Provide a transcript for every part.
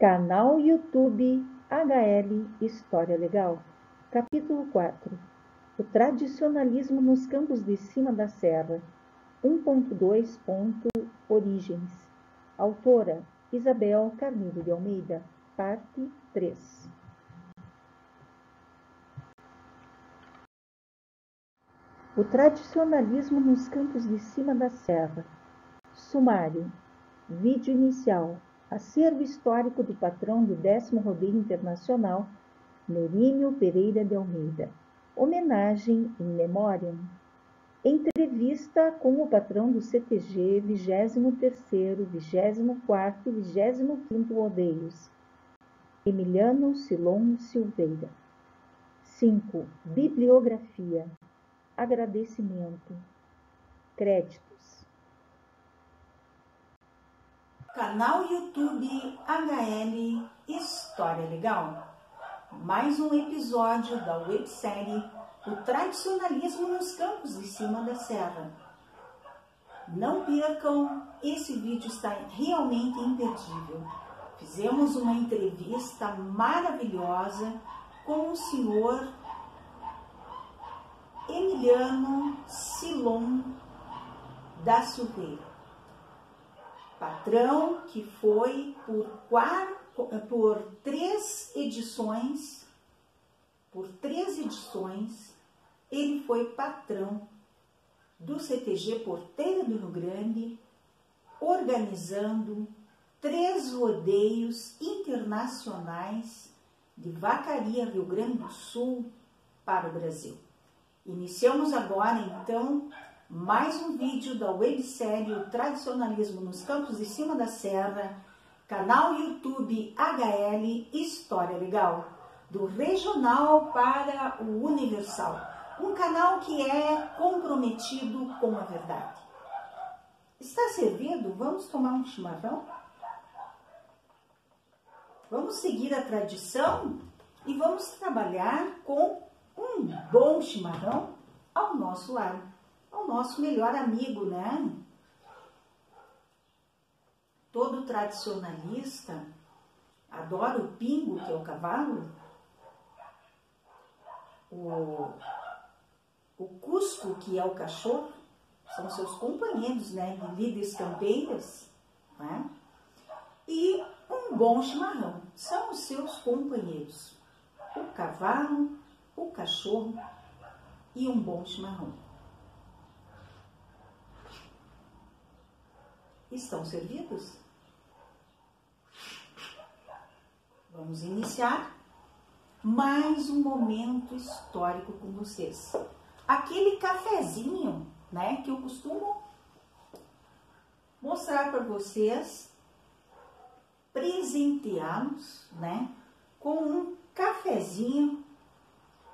Canal YouTube HL História Legal. Capítulo 4. O tradicionalismo nos campos de cima da serra. 1.2. Origens. Autora Isabel Carneiro de Almeida. Parte 3. O tradicionalismo nos campos de cima da serra. Sumário. Vídeo inicial. Acervo histórico do patrão do 10º Rodeio Internacional, Nerínio Pereira de Almeida. Homenagem in memoriam. Entrevista com o patrão do CTG 23º, 24º e 25º Rodeios, Emiliano Silon Silveira. 5. Bibliografia. Agradecimento. Créditos. Canal YouTube HL História Legal. Mais um episódio da websérie O Tradicionalismo nos Campos de Cima da Serra. Não percam, esse vídeo está realmente imperdível. Fizemos uma entrevista maravilhosa com o senhor Emiliano Silon da Silveira. Patrão que foi por três edições, ele foi patrão do CTG Porteira do Rio Grande, organizando 3 rodeios internacionais de Vacaria, Rio Grande do Sul, para o Brasil. Iniciamos agora, então, mais um vídeo da websérie O Tradicionalismo nos Campos de Cima da Serra, canal YouTube HL História Legal, do regional para o universal. Um canal que é comprometido com a verdade. Está servido? Vamos tomar um chimarrão? Vamos seguir a tradição e vamos trabalhar com um bom chimarrão ao nosso lado. O nosso melhor amigo, né? Todo tradicionalista adora o pingo, que é o cavalo, o cusco, que é o cachorro, são seus companheiros, né? De lides campeiras, né? E um bom chimarrão, são os seus companheiros, o cavalo, o cachorro e um bom chimarrão. Estão servidos? Vamos iniciar mais um momento histórico com vocês. Aquele cafezinho, né, que eu costumo mostrar para vocês, presenteá-los, né, com um cafezinho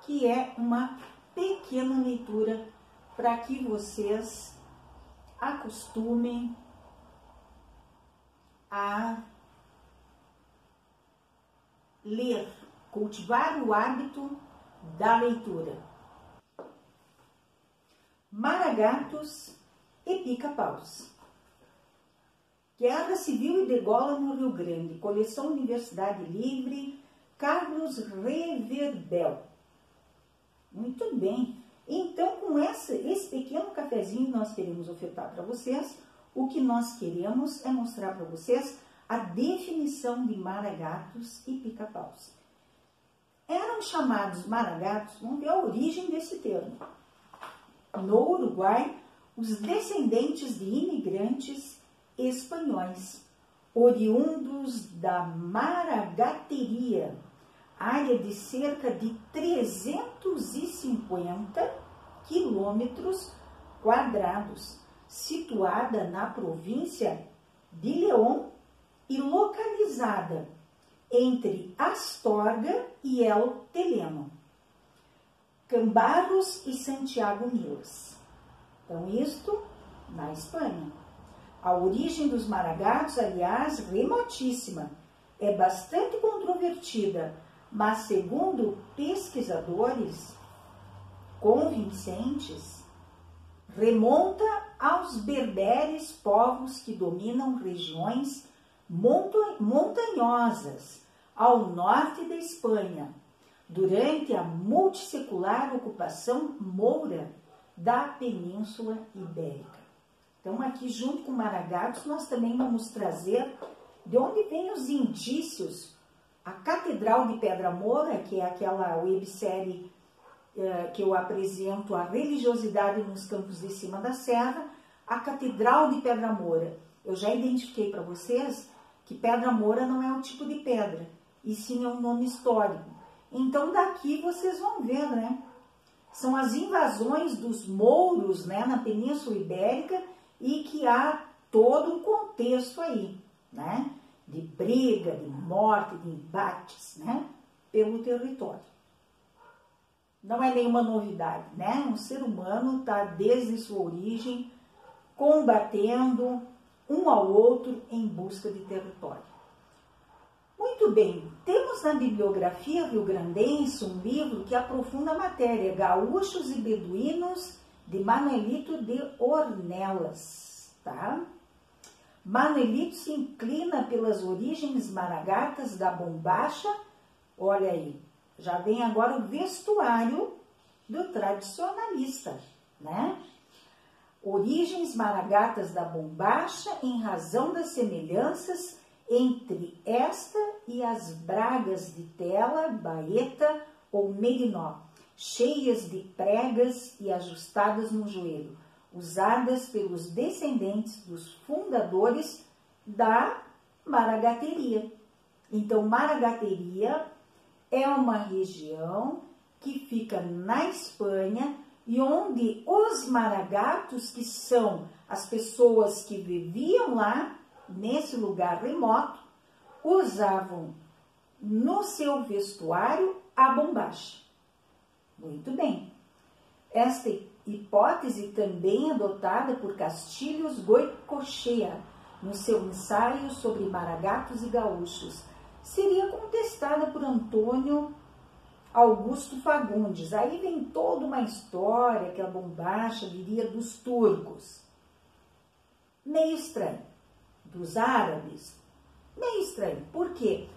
que é uma pequena leitura para que vocês acostumem a ler, cultivar o hábito da leitura. Maragatos e Pica-Paus. Guerra Civil e degola no Rio Grande. Coleção Universidade Livre, Carlos Reverbel. Muito bem. Então, com esse pequeno cafezinho, nós queremos ofertar para vocês. O que nós queremos é mostrar para vocês a definição de maragatos e pica-paus. Eram chamados maragatos, vamos ver a origem desse termo. No Uruguai, os descendentes de imigrantes espanhóis, oriundos da Maragateria, área de cerca de 350 quilômetros quadrados, situada na província de León e localizada entre Astorga e El Teleno, Cambarros e Santiago Nilas. Então, isto na Espanha. A origem dos maragatos, aliás, remotíssima, é bastante controvertida, mas segundo pesquisadores convincentes, remonta aos berberes, povos que dominam regiões montanhosas ao norte da Espanha, durante a multissecular ocupação moura da Península Ibérica. Então, aqui junto com Maragatos, nós também vamos trazer de onde vêm os indícios. A Catedral de Pedra Moura, que é aquela websérie que eu apresento, a religiosidade nos campos de cima da serra, a Catedral de Pedra Moura. Eu já identifiquei para vocês que Pedra Moura não é um tipo de pedra, e sim é um nome histórico. Então, daqui vocês vão ver, né? São as invasões dos mouros, né, na Península Ibérica, e que há todo um contexto aí, né? De briga, de morte, de embates, né? Pelo território. Não é nenhuma novidade, né? Um ser humano está desde sua origem combatendo um ao outro em busca de território. Muito bem, temos na bibliografia rio-grandense um livro que aprofunda a matéria, Gaúchos e Beduínos, de Manuelito de Ornelas, tá? Manuelito se inclina pelas origens maragatas da bombacha. Olha aí, já vem agora o vestuário do tradicionalista, né? Origens maragatas da bombacha em razão das semelhanças entre esta e as bragas de tela, baeta ou merinó, cheias de pregas e ajustadas no joelho, usadas pelos descendentes dos fundadores da maragateria. Então, maragateria é uma região que fica na Espanha e onde os maragatos, que são as pessoas que viviam lá, nesse lugar remoto, usavam no seu vestuário a bombacha. Muito bem. Esta hipótese também adotada por Castilhos Goicoechea no seu ensaio sobre maragatos e gaúchos, seria contestada por Antônio Augusto Fagundes. Aí vem toda uma história que a bombacha viria dos turcos. Meio estranho. Dos árabes. Meio estranho. Por quê?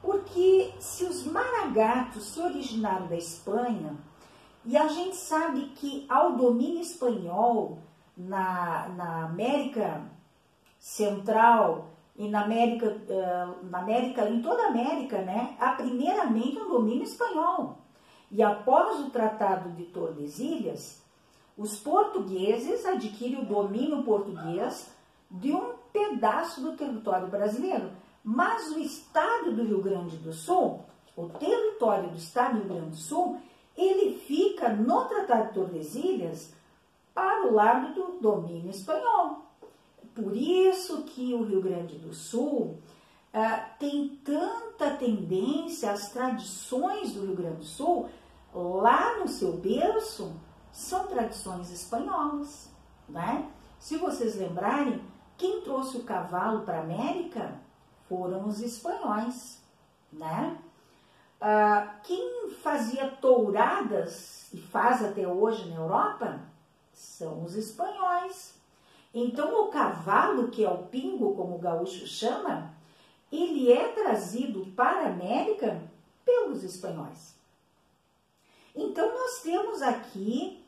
Porque se os maragatos se originaram da Espanha, e a gente sabe que ao domínio espanhol na América Central e na América, em toda a América, né, há primeiramente um domínio espanhol. E após o Tratado de Tordesilhas, os portugueses adquirem o domínio português de um pedaço do território brasileiro. Mas o estado do Rio Grande do Sul, o território do estado do Rio Grande do Sul, ele fica no Tratado de Tordesilhas para o lado do domínio espanhol. Por isso que o Rio Grande do Sul tem tanta tendência, as tradições do Rio Grande do Sul, lá no seu berço, são tradições espanholas, né? Se vocês lembrarem, quem trouxe o cavalo para a América foram os espanhóis, né? Quem fazia touradas, e faz até hoje na Europa, são os espanhóis. Então, o cavalo, que é o pingo, como o gaúcho chama, ele é trazido para a América pelos espanhóis. Então, nós temos aqui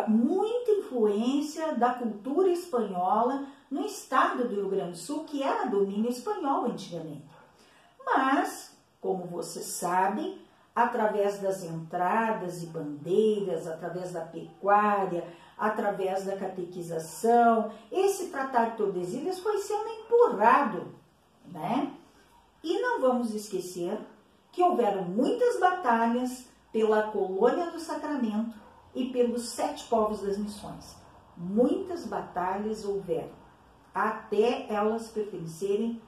muita influência da cultura espanhola no estado do Rio Grande do Sul, que era domínio espanhol antigamente. Mas, como vocês sabem, através das entradas e bandeiras, através da pecuária, através da catequização, esse Tratado de Tordesilhas foi sendo empurrado, né? E não vamos esquecer que houveram muitas batalhas pela colônia do Sacramento e pelos 7 povos das missões. Muitas batalhas houveram, até elas pertencerem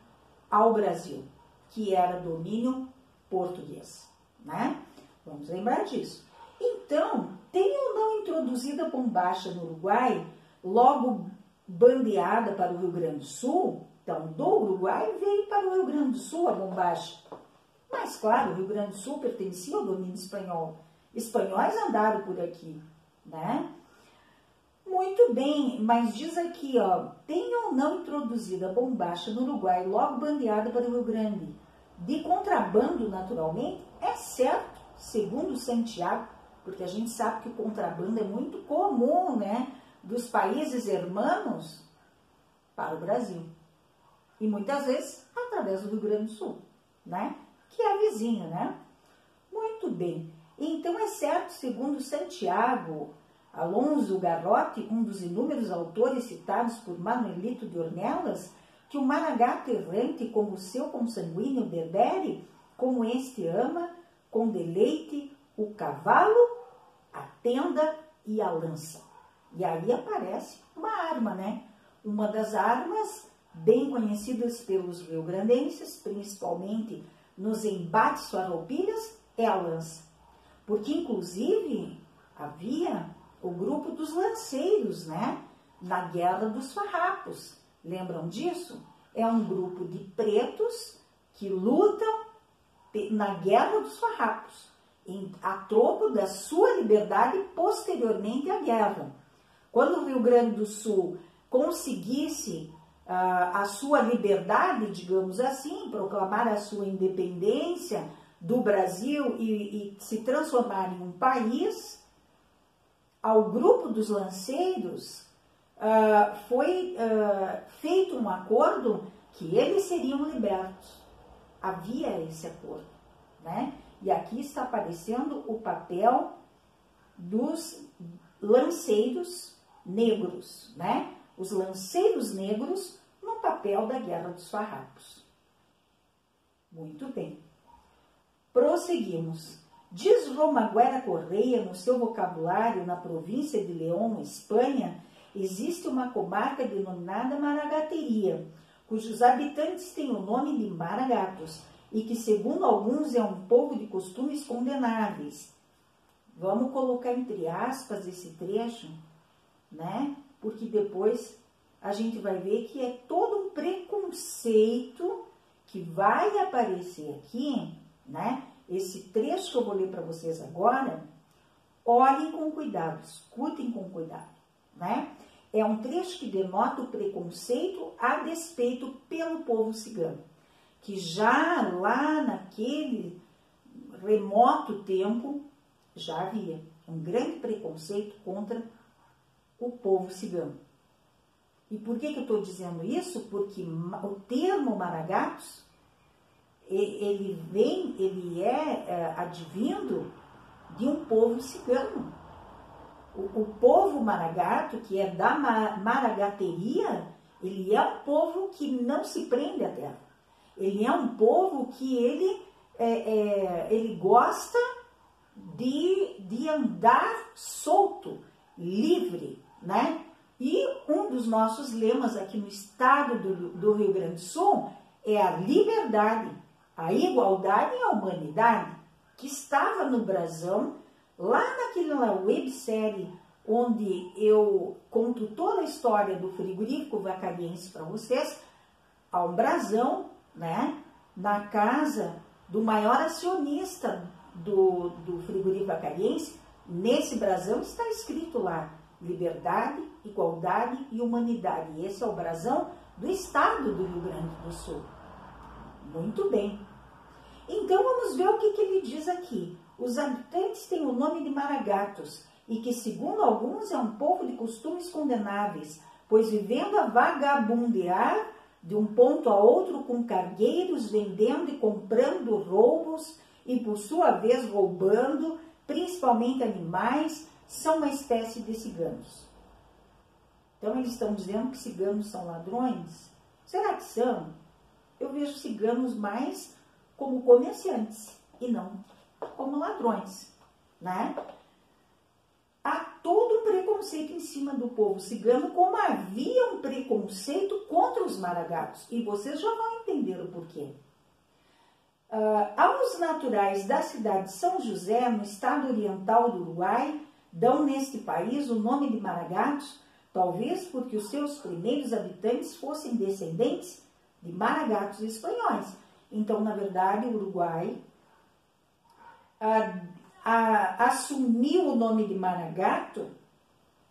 ao Brasil, que era domínio português, né? Vamos lembrar disso. Então, tenham ou não introduzido a bombacha no Uruguai, logo bandeada para o Rio Grande do Sul, então do Uruguai veio para o Rio Grande do Sul a bombacha. Mas, claro, o Rio Grande do Sul pertencia ao domínio espanhol. Espanhóis andaram por aqui, né? Muito bem, mas diz aqui, ó, tem ou não introduzida a bombacha no Uruguai, logo bandeada para o Rio Grande, de contrabando naturalmente? É certo, segundo Santiago, porque a gente sabe que o contrabando é muito comum, né, dos países hermanos para o Brasil. E muitas vezes através do Rio Grande do Sul, né, que é vizinho, né? Muito bem, então é certo, segundo Santiago Alonso Garrote, um dos inúmeros autores citados por Manuelito de Ornelas, que o maragato errante, como o seu consanguíneo berbere, como este ama, com deleite, o cavalo, a tenda e a lança. E aí aparece uma arma, né? Uma das armas bem conhecidas pelos rio-grandenses, principalmente nos embates farroupilhas, é a lança. Porque, inclusive, havia o grupo dos lanceiros, né? Na Guerra dos Farrapos. Lembram disso? É um grupo de pretos que lutam na Guerra dos Farrapos, a troco da sua liberdade posteriormente à guerra. Quando o Rio Grande do Sul conseguisse a sua liberdade, digamos assim, proclamar a sua independência do Brasil e se transformar em um país, ao grupo dos lanceiros foi feito um acordo que eles seriam libertos. Havia esse acordo, né? E aqui está aparecendo o papel dos lanceiros negros, né? Os lanceiros negros no papel da Guerra dos Farrapos. Muito bem. Prosseguimos. Diz Romaguera Correia, no seu vocabulário, na província de León, Espanha, existe uma comarca denominada Maragateria, cujos habitantes têm o nome de maragatos, e que, segundo alguns, é um povo de costumes condenáveis. Vamos colocar entre aspas esse trecho, né? Porque depois a gente vai ver que é todo um preconceito que vai aparecer aqui, né? Esse trecho que eu vou ler para vocês agora, olhem com cuidado, escutem com cuidado, né? É um trecho que denota o preconceito a despeito pelo povo cigano, que já lá naquele remoto tempo já havia um grande preconceito contra o povo cigano. E por que eu estou dizendo isso? Porque o termo maragatos, ele é advindo de um povo cigano. O povo maragato, que é da maragateria, ele é um povo que não se prende à terra. Ele é um povo que ele gosta de andar solto, livre, né? E um dos nossos lemas aqui no estado do Rio Grande do Sul é a liberdade, a igualdade e a humanidade, que estava no brasão, lá naquela websérie onde eu conto toda a história do frigorífico vacariense para vocês, há um brasão, né, na casa do maior acionista do frigorífico vacariense. Nesse brasão está escrito lá, liberdade, igualdade e humanidade. E esse é o brasão do estado do Rio Grande do Sul. Muito bem. Então, vamos ver o que ele diz aqui. Os habitantes têm o nome de maragatos, e que, segundo alguns, é um povo de costumes condenáveis, pois vivendo a vagabundear de um ponto a outro com cargueiros, vendendo e comprando roubos, e por sua vez roubando, principalmente animais, são uma espécie de ciganos. Então, eles estão dizendo que ciganos são ladrões? Será que são? Eu vejo ciganos mais como comerciantes e não como ladrões, né? Há todo um preconceito em cima do povo cigano, como havia um preconceito contra os maragatos. E vocês já vão entender o porquê. Aos naturais da cidade de São José, no estado oriental do Uruguai, dão neste país o nome de maragatos, talvez porque os seus primeiros habitantes fossem descendentes de maragatos espanhóis. Então, na verdade, o Uruguai assumiu o nome de maragato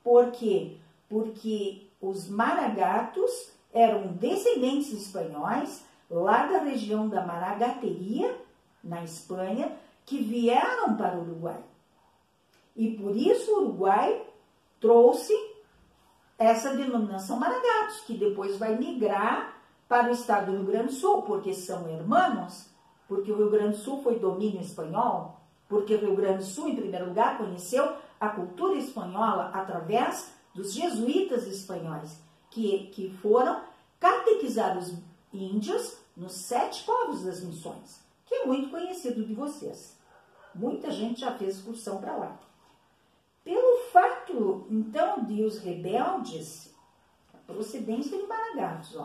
porque porque os maragatos eram descendentes espanhóis, lá da região da Maragateria, na Espanha, que vieram para o Uruguai. E por isso o Uruguai trouxe essa denominação maragatos, que depois vai migrar para o estado do Rio Grande do Sul, porque são irmãos, porque o Rio Grande do Sul foi domínio espanhol, porque o Rio Grande do Sul, em primeiro lugar, conheceu a cultura espanhola através dos jesuítas espanhóis, que foram catequizar os índios nos 7 povos das missões, que é muito conhecido de vocês. Muita gente já fez excursão para lá. Pelo fato, então, de os rebeldes, a procedência de maragatos,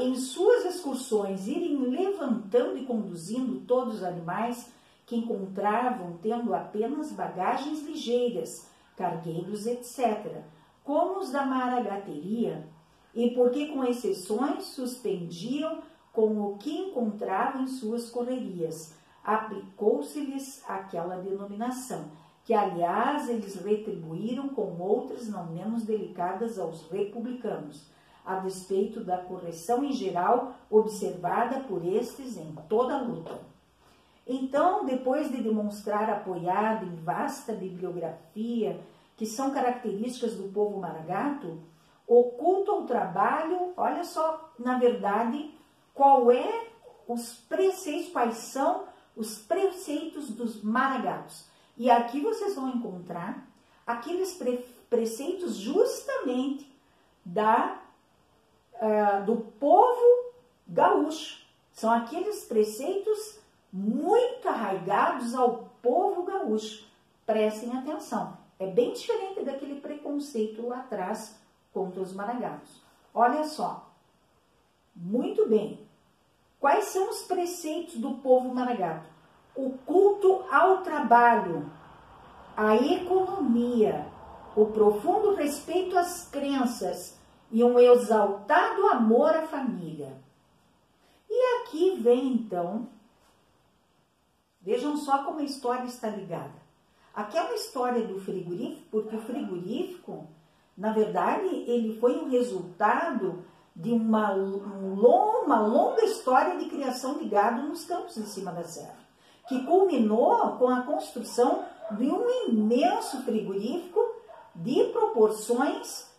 em suas excursões irem levantando e conduzindo todos os animais que encontravam, tendo apenas bagagens ligeiras, cargueiros, etc., como os da maragateria, e porque, com exceções, suspendiam com o que encontravam em suas correrias. Aplicou-se-lhes aquela denominação, que, aliás, eles retribuíram com outras não menos delicadas aos republicanos, a despeito da correção em geral observada por estes em toda a luta. Então, depois de demonstrar apoiado em vasta bibliografia, que são características do povo maragato, o culto ao trabalho, olha só, na verdade, quais são os preceitos dos maragatos. E aqui vocês vão encontrar aqueles preceitos justamente do povo gaúcho. São aqueles preceitos muito arraigados ao povo gaúcho. Prestem atenção. É bem diferente daquele preconceito lá atrás contra os maragatos. Olha só. Muito bem. Quais são os preceitos do povo maragato? O culto ao trabalho, a economia, o profundo respeito às crenças e um exaltado amor à família. E aqui vem, então, vejam só como a história está ligada. Aqui é uma história do frigorífico, porque o frigorífico, na verdade, ele foi um resultado de uma longa história de criação de gado nos campos de cima da serra, que culminou com a construção de um imenso frigorífico de proporções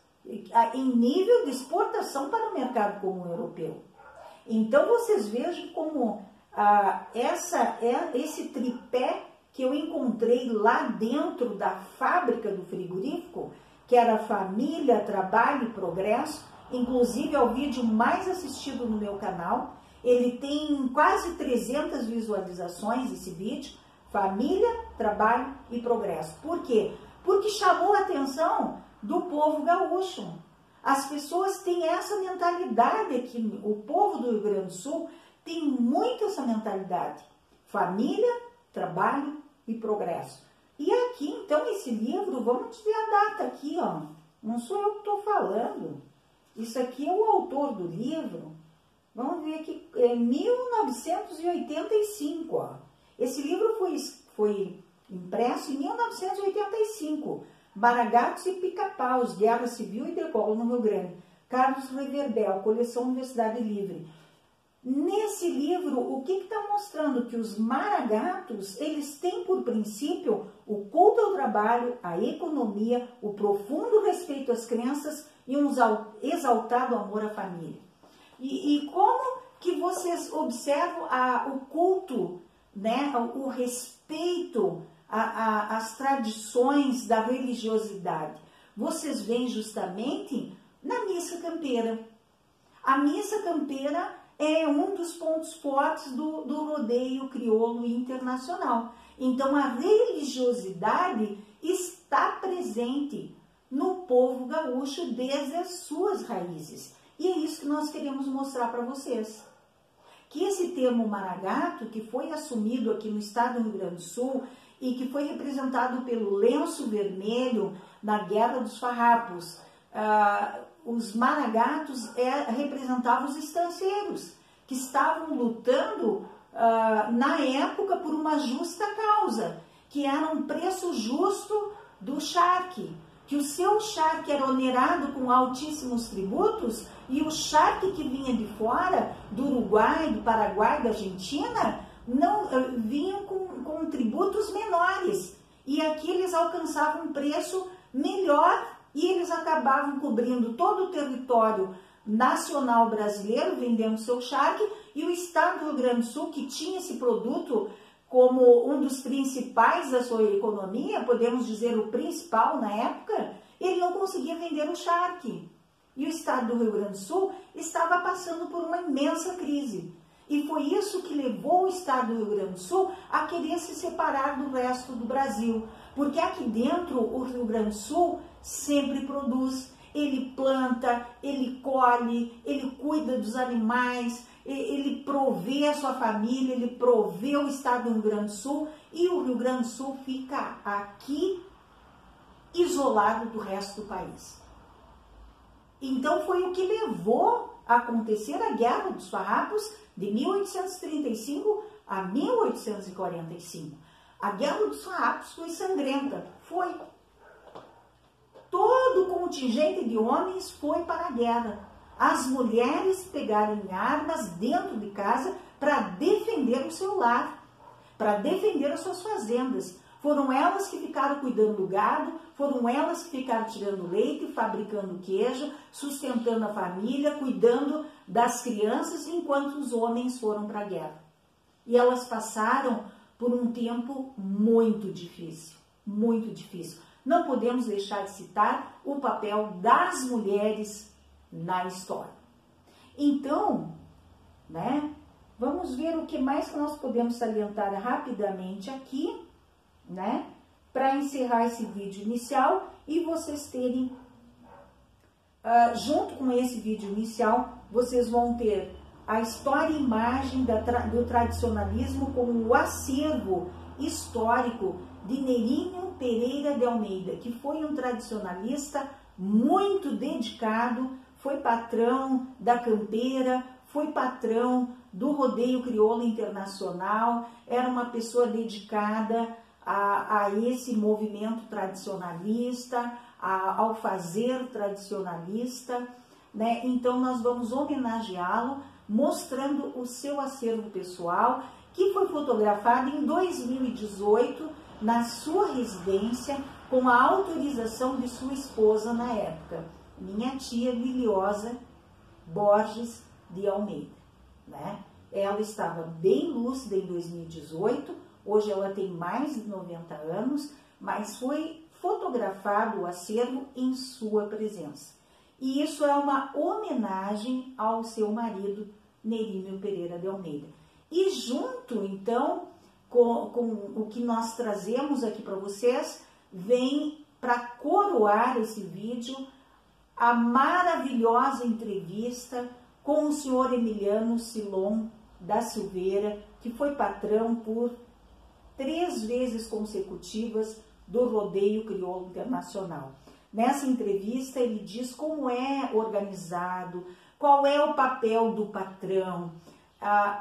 em nível de exportação para o mercado comum europeu. Então, vocês vejam como esse tripé que eu encontrei lá dentro da fábrica do frigorífico, que era família, trabalho e progresso, inclusive é o vídeo mais assistido no meu canal. Ele tem quase 300 visualizações, esse vídeo, família, trabalho e progresso. Por quê? Porque chamou a atenção do povo gaúcho. As pessoas têm essa mentalidade aqui, o povo do Rio Grande do Sul tem muito essa mentalidade. Família, trabalho e progresso. E aqui, então, esse livro, vamos ver a data aqui, ó. Não sou eu que estou falando. Isso aqui é o autor do livro. Vamos ver aqui, é 1985, ó. Esse livro foi impresso em 1985. Maragatos e Pica-Paus, Guerra Civil e Decola no Rio Grande. Carlos Reverbel, Coleção Universidade Livre. Nesse livro, o que está mostrando? Que os maragatos, eles têm por princípio o culto ao trabalho, a economia, o profundo respeito às crenças e um exaltado amor à família. E como que vocês observam o culto, né, o respeito às tradições da religiosidade? Vocês veem justamente na missa campeira. A missa campeira é um dos pontos fortes do rodeio crioulo internacional. Então, a religiosidade está presente no povo gaúcho desde as suas raízes. E é isso que nós queremos mostrar para vocês. Que esse termo maragato, que foi assumido aqui no estado do Rio Grande do Sul e que foi representado pelo lenço vermelho na Guerra dos Farrapos, os maragatos representavam os estanceiros, que estavam lutando na época por uma justa causa, que era um preço justo do charque, que o seu charque era onerado com altíssimos tributos e o charque que vinha de fora, do Uruguai, do Paraguai, da Argentina, não vinham com tributos menores. E aqui eles alcançavam um preço melhor e eles acabavam cobrindo todo o território nacional brasileiro, vendendo seu charque, e o estado do Rio Grande do Sul, que tinha esse produto como um dos principais da sua economia, podemos dizer o principal na época, ele não conseguia vender o charque. E o estado do Rio Grande do Sul estava passando por uma imensa crise. E foi isso que levou o estado do Rio Grande do Sul a querer se separar do resto do Brasil. Porque aqui dentro o Rio Grande do Sul sempre produz. Ele planta, ele colhe, ele cuida dos animais, ele provê a sua família, ele provê o estado do Rio Grande do Sul, e o Rio Grande do Sul fica aqui isolado do resto do país. Então foi o que levou a acontecer a Guerra dos Farrapos de 1835 a 1845. A Guerra dos Farrapos foi sangrenta, foi. Todo o contingente de homens foi para a guerra. As mulheres pegaram armas dentro de casa para defender o seu lar, para defender as suas fazendas. Foram elas que ficaram cuidando do gado, foram elas que ficaram tirando leite, fabricando queijo, sustentando a família, cuidando das crianças, enquanto os homens foram para a guerra. E elas passaram por um tempo muito difícil, muito difícil. Não podemos deixar de citar o papel das mulheres na história. Então, né, vamos ver o que mais que nós podemos salientar rapidamente aqui, né, para encerrar esse vídeo inicial e vocês terem, junto com esse vídeo inicial, vocês vão ter a história e imagem do tradicionalismo como o acervo histórico de Nerinho Pereira de Almeida, que foi um tradicionalista muito dedicado, foi patrão da Campeira, foi patrão do Rodeio Crioulo Internacional, era uma pessoa dedicada a esse movimento tradicionalista, ao fazer tradicionalista, né? Então nós vamos homenageá-lo, mostrando o seu acervo pessoal, que foi fotografado em 2018, na sua residência, com a autorização de sua esposa na época, minha tia Liliosa Borges de Almeida, né? Ela estava bem lúcida em 2018, hoje ela tem mais de 90 anos, mas foi fotografado o acervo em sua presença. E isso é uma homenagem ao seu marido, Nerinho Pereira de Almeida. E junto, então, com o que nós trazemos aqui para vocês, vem para coroar esse vídeo a maravilhosa entrevista com o senhor Emiliano Silon da Silveira, que foi patrão por 3 vezes consecutivas do Rodeio Crioulo Internacional. Nessa entrevista ele diz como é organizado, qual é o papel do patrão,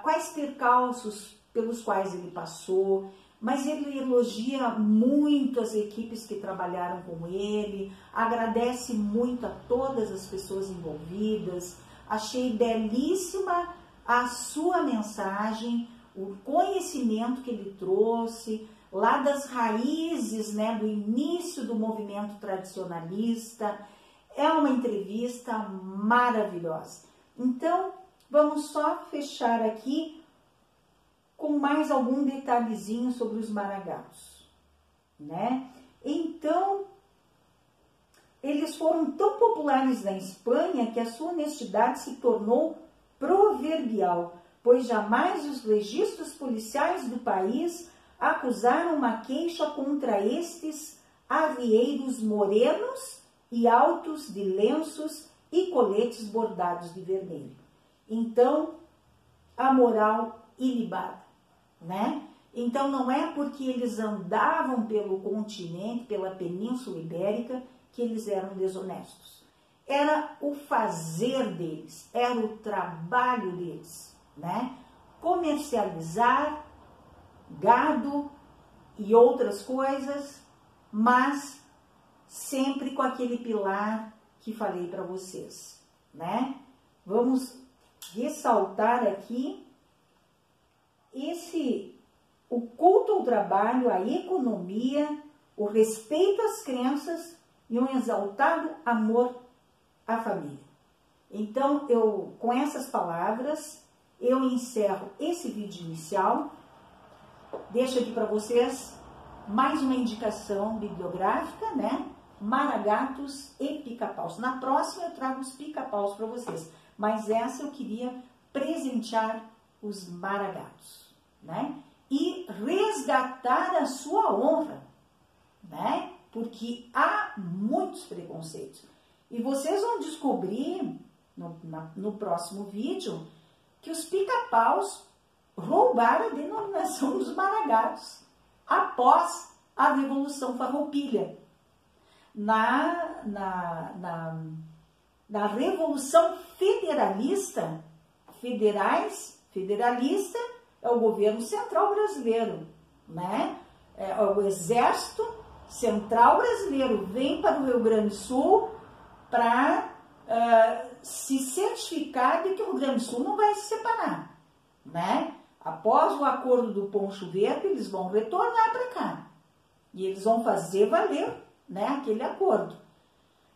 quais percalços pelos quais ele passou, mas ele elogia muito as equipes que trabalharam com ele, agradece muito a todas as pessoas envolvidas. Achei belíssima a sua mensagem, o conhecimento que ele trouxe, lá das raízes, né, do início do movimento tradicionalista. É uma entrevista maravilhosa. Então, vamos só fechar aqui com mais algum detalhezinho sobre os maragatos, né? Então, eles foram tão populares na Espanha que a sua honestidade se tornou proverbial, pois jamais os registros policiais do país acusaram uma queixa contra estes arrieiros morenos e altos de lenços e coletes bordados de vermelho. Então, a moral ilibada, né? Então, não é porque eles andavam pelo continente, pela Península Ibérica, que eles eram desonestos. Era o fazer deles, era o trabalho deles, né? Comercializar gado e outras coisas, mas sempre com aquele pilar que falei para vocês, né? Vamos ressaltar aqui o culto ao trabalho, a economia, o respeito às crenças e um exaltado amor à família. Então, com essas palavras, eu encerro esse vídeo inicial. Deixo aqui para vocês mais uma indicação bibliográfica, né? Maragatos e pica-paus. Na próxima eu trago os pica-paus para vocês, mas essa eu queria presentear os maragatos, né? E resgatar a sua honra, né? Porque há muitos preconceitos. E vocês vão descobrir no próximo vídeo que os pica-paus roubaram a denominação dos maragatos após a Revolução Farroupilha. Na Revolução Federalista, federalista é o governo central brasileiro, né? O Exército Central Brasileiro vem para o Rio Grande do Sul para se certificar de que o Rio Grande do Sul não vai se separar, né? Após o acordo do Poncho Verde, eles vão retornar para cá e eles vão fazer valer, né, aquele acordo.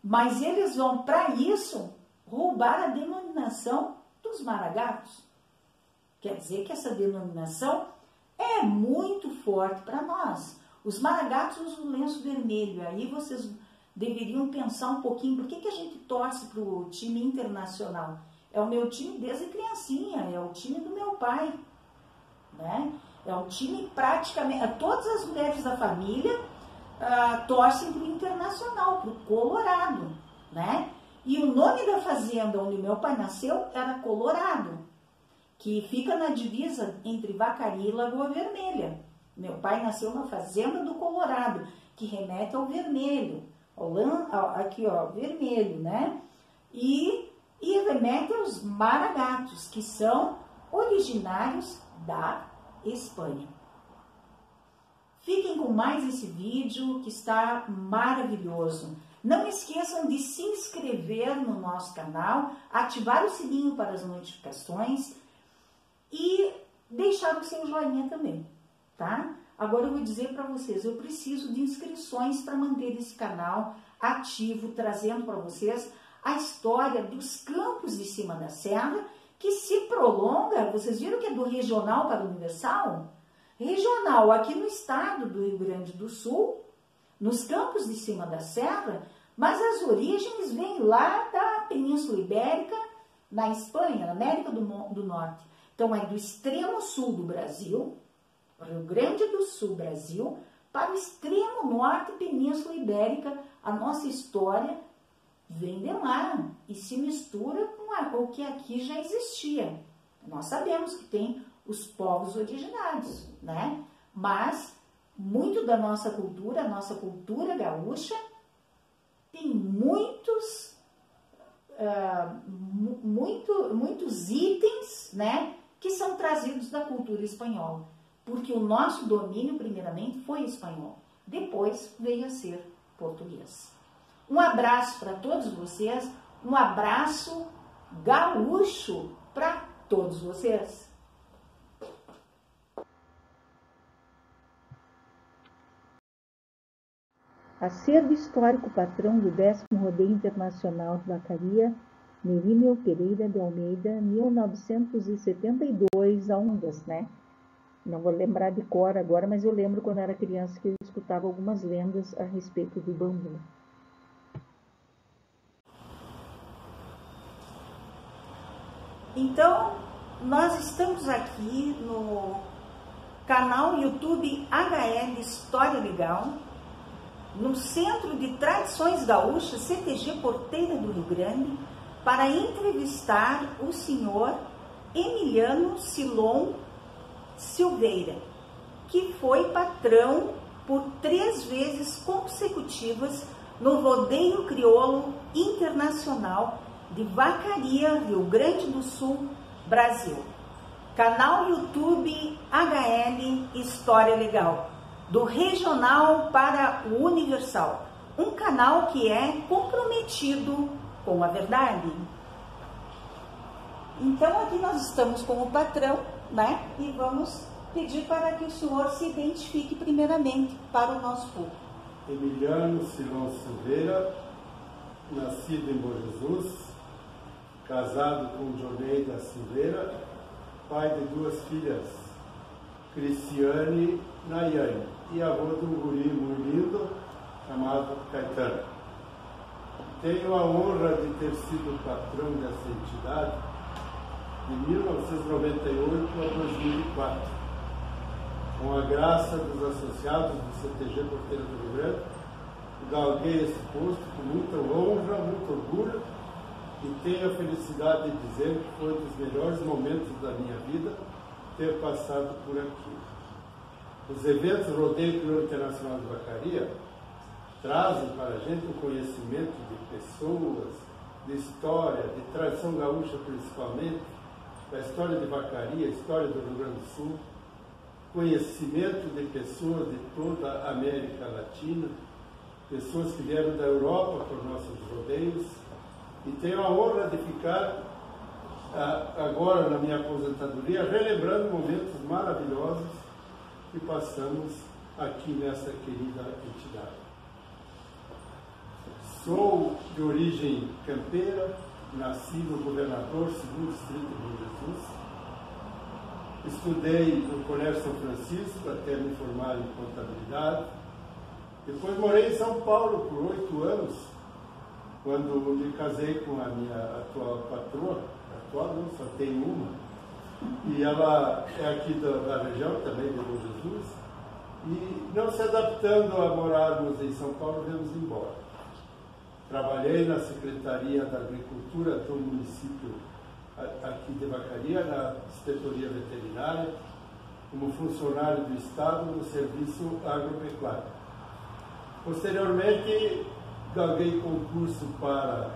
Mas eles vão, para isso, roubar a denominação dos maragatos. Quer dizer que essa denominação é muito forte para nós. Os maragatos usam o lenço vermelho. Aí vocês deveriam pensar um pouquinho, por que a gente torce para o time internacional? É o meu time desde criancinha, é o time do meu pai, né? É um time praticamente, todas as mulheres da família torcem para o Internacional, para o Colorado, né? E o nome da fazenda onde meu pai nasceu era Colorado, que fica na divisa entre Vacaria e Lagoa Vermelha. Meu pai nasceu na fazenda do Colorado, que remete ao vermelho, aqui ó, vermelho, né? E remete aos maragatos, que são originários da Espanha. Fiquem com mais esse vídeo que está maravilhoso. Não esqueçam de se inscrever no nosso canal, ativar o sininho para as notificações e deixar o seu joinha também, tá? Agora eu vou dizer para vocês, eu preciso de inscrições para manter esse canal ativo, trazendo para vocês a história dos campos de cima da serra, que se prolonga. Vocês viram que é do regional para o universal? Regional aqui no estado do Rio Grande do Sul, nos campos de cima da serra, mas as origens vêm lá da Península Ibérica, na Espanha, na América do Norte. Então é do extremo sul do Brasil, Rio Grande do Sul, Brasil, para o extremo norte, Península Ibérica. A nossa história vem de lá e se mistura com o que aqui já existia. Nós sabemos que tem os povos originários, né? Mas muito da nossa cultura, a nossa cultura gaúcha, tem muitos itens, né, que são trazidos da cultura espanhola, porque o nosso domínio primeiramente foi espanhol, depois veio a ser português. Um abraço para todos vocês, um abraço gaúcho para todos vocês. Acervo histórico patrão do 10º Rodeio Internacional de Vacaria, Nerímio Pereira de Almeida, 1972, a Ondas, né? Não vou lembrar de cor agora, mas eu lembro quando era criança que eu escutava algumas lendas a respeito do bambu. Então, nós estamos aqui no canal YouTube HL História Legal, no Centro de Tradições Gaúchas, CTG Porteira do Rio Grande, para entrevistar o senhor Emiliano Silon Silveira, que foi patrão por 3 vezes consecutivas no Rodeio Crioulo Internacional de Vacaria, Rio Grande do Sul, Brasil. Canal YouTube HL História Legal, do regional para o universal. um canal que é comprometido com a verdade. Então aqui nós estamos com o patrão, né? E vamos pedir para que o senhor se identifique primeiramente para o nosso público. Emiliano Silon Silveira, nascido em Bom Jesus, casado com Joneida Silveira, pai de 2 filhas, Cristiane e Nayane, e avô de um guri muito lindo chamado Caetano. Tenho a honra de ter sido patrão dessa entidade de 1998 a 2004. Com a graça dos associados do CTG Porteira do Rio Grande, galguei esse posto com muita honra, muito orgulho, e tenho a felicidade de dizer que foi um dos melhores momentos da minha vida ter passado por aqui. Os eventos Rodeio Crioulo Internacional de Vacaria trazem para a gente um conhecimento de pessoas, de história, de tradição gaúcha principalmente, da história de Vacaria, história do Rio Grande do Sul, conhecimento de pessoas de toda a América Latina, pessoas que vieram da Europa por nossos rodeios, e tenho a honra de ficar agora na minha aposentadoria relembrando momentos maravilhosos que passamos aqui nessa querida entidade. Sou de origem campeira, nasci no Governador, 2º Distrito de Bom Jesus. Estudei no Colégio São Francisco até me formar em contabilidade. Depois morei em São Paulo por 8 anos, quando me casei com a minha atual patroa. Atual não, só tem uma. E ela é aqui da região também, de Bom Jesus. E não se adaptando a morarmos em São Paulo, viemos embora. Trabalhei na Secretaria da Agricultura do município aqui de Vacaria, na Inspetoria Veterinária, como funcionário do Estado no Serviço Agropecuário. Posteriormente, galguei concurso para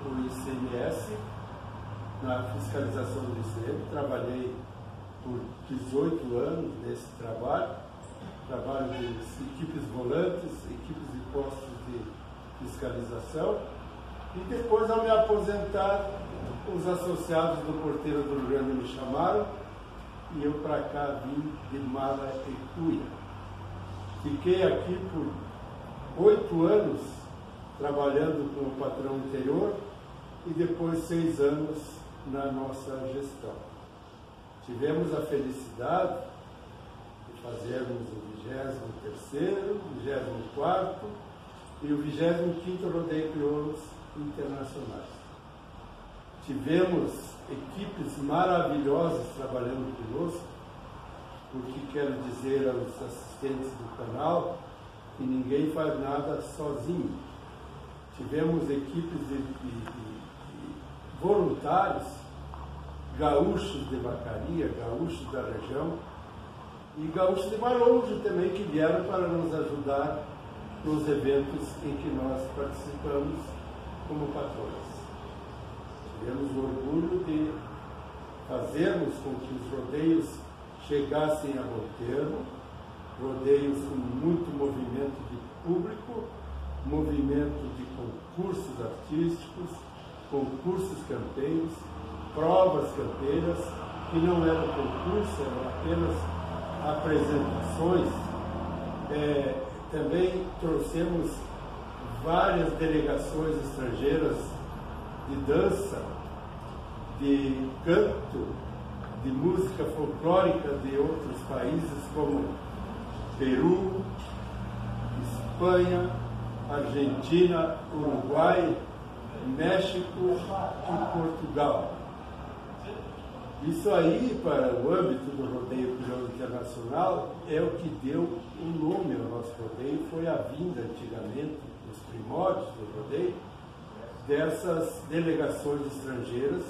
o ICMS, na fiscalização do ICM. Trabalhei por 18 anos nesse trabalho de equipes volantes, equipes de postos de fiscalização, e depois, ao me aposentar, os associados do Porteiro do Rio Grande me chamaram e eu para cá vim de mala e cuia. Fiquei aqui por 8 anos trabalhando com o patrão anterior e depois 6 anos na nossa gestão. Tivemos a felicidade de fazermos o 23º, 24º e o 25º Rodeio Crioulos Internacionais. Tivemos equipes maravilhosas trabalhando conosco, porque quero dizer aos assistentes do canal que ninguém faz nada sozinho. Tivemos equipes de voluntários, gaúchos de Vacaria, gaúchos da região, e gaúchos de mais longe também, que vieram para nos ajudar nos eventos em que nós participamos como patrões. Tivemos o orgulho de fazermos com que os rodeios chegassem a bom termo, rodeios com muito movimento de público, movimento de concursos artísticos, concursos campeiros, provas campeiras, que não eram concursos, eram apenas apresentações. Também trouxemos várias delegações estrangeiras de dança, de canto, de música folclórica de outros países como Peru, Espanha, Argentina, Uruguai, México e Portugal. Isso aí, para o âmbito do Rodeio Crioulo Internacional, é o que deu o nome ao nosso rodeio. Foi a vinda, antigamente, nos primórdios do rodeio, dessas delegações estrangeiras,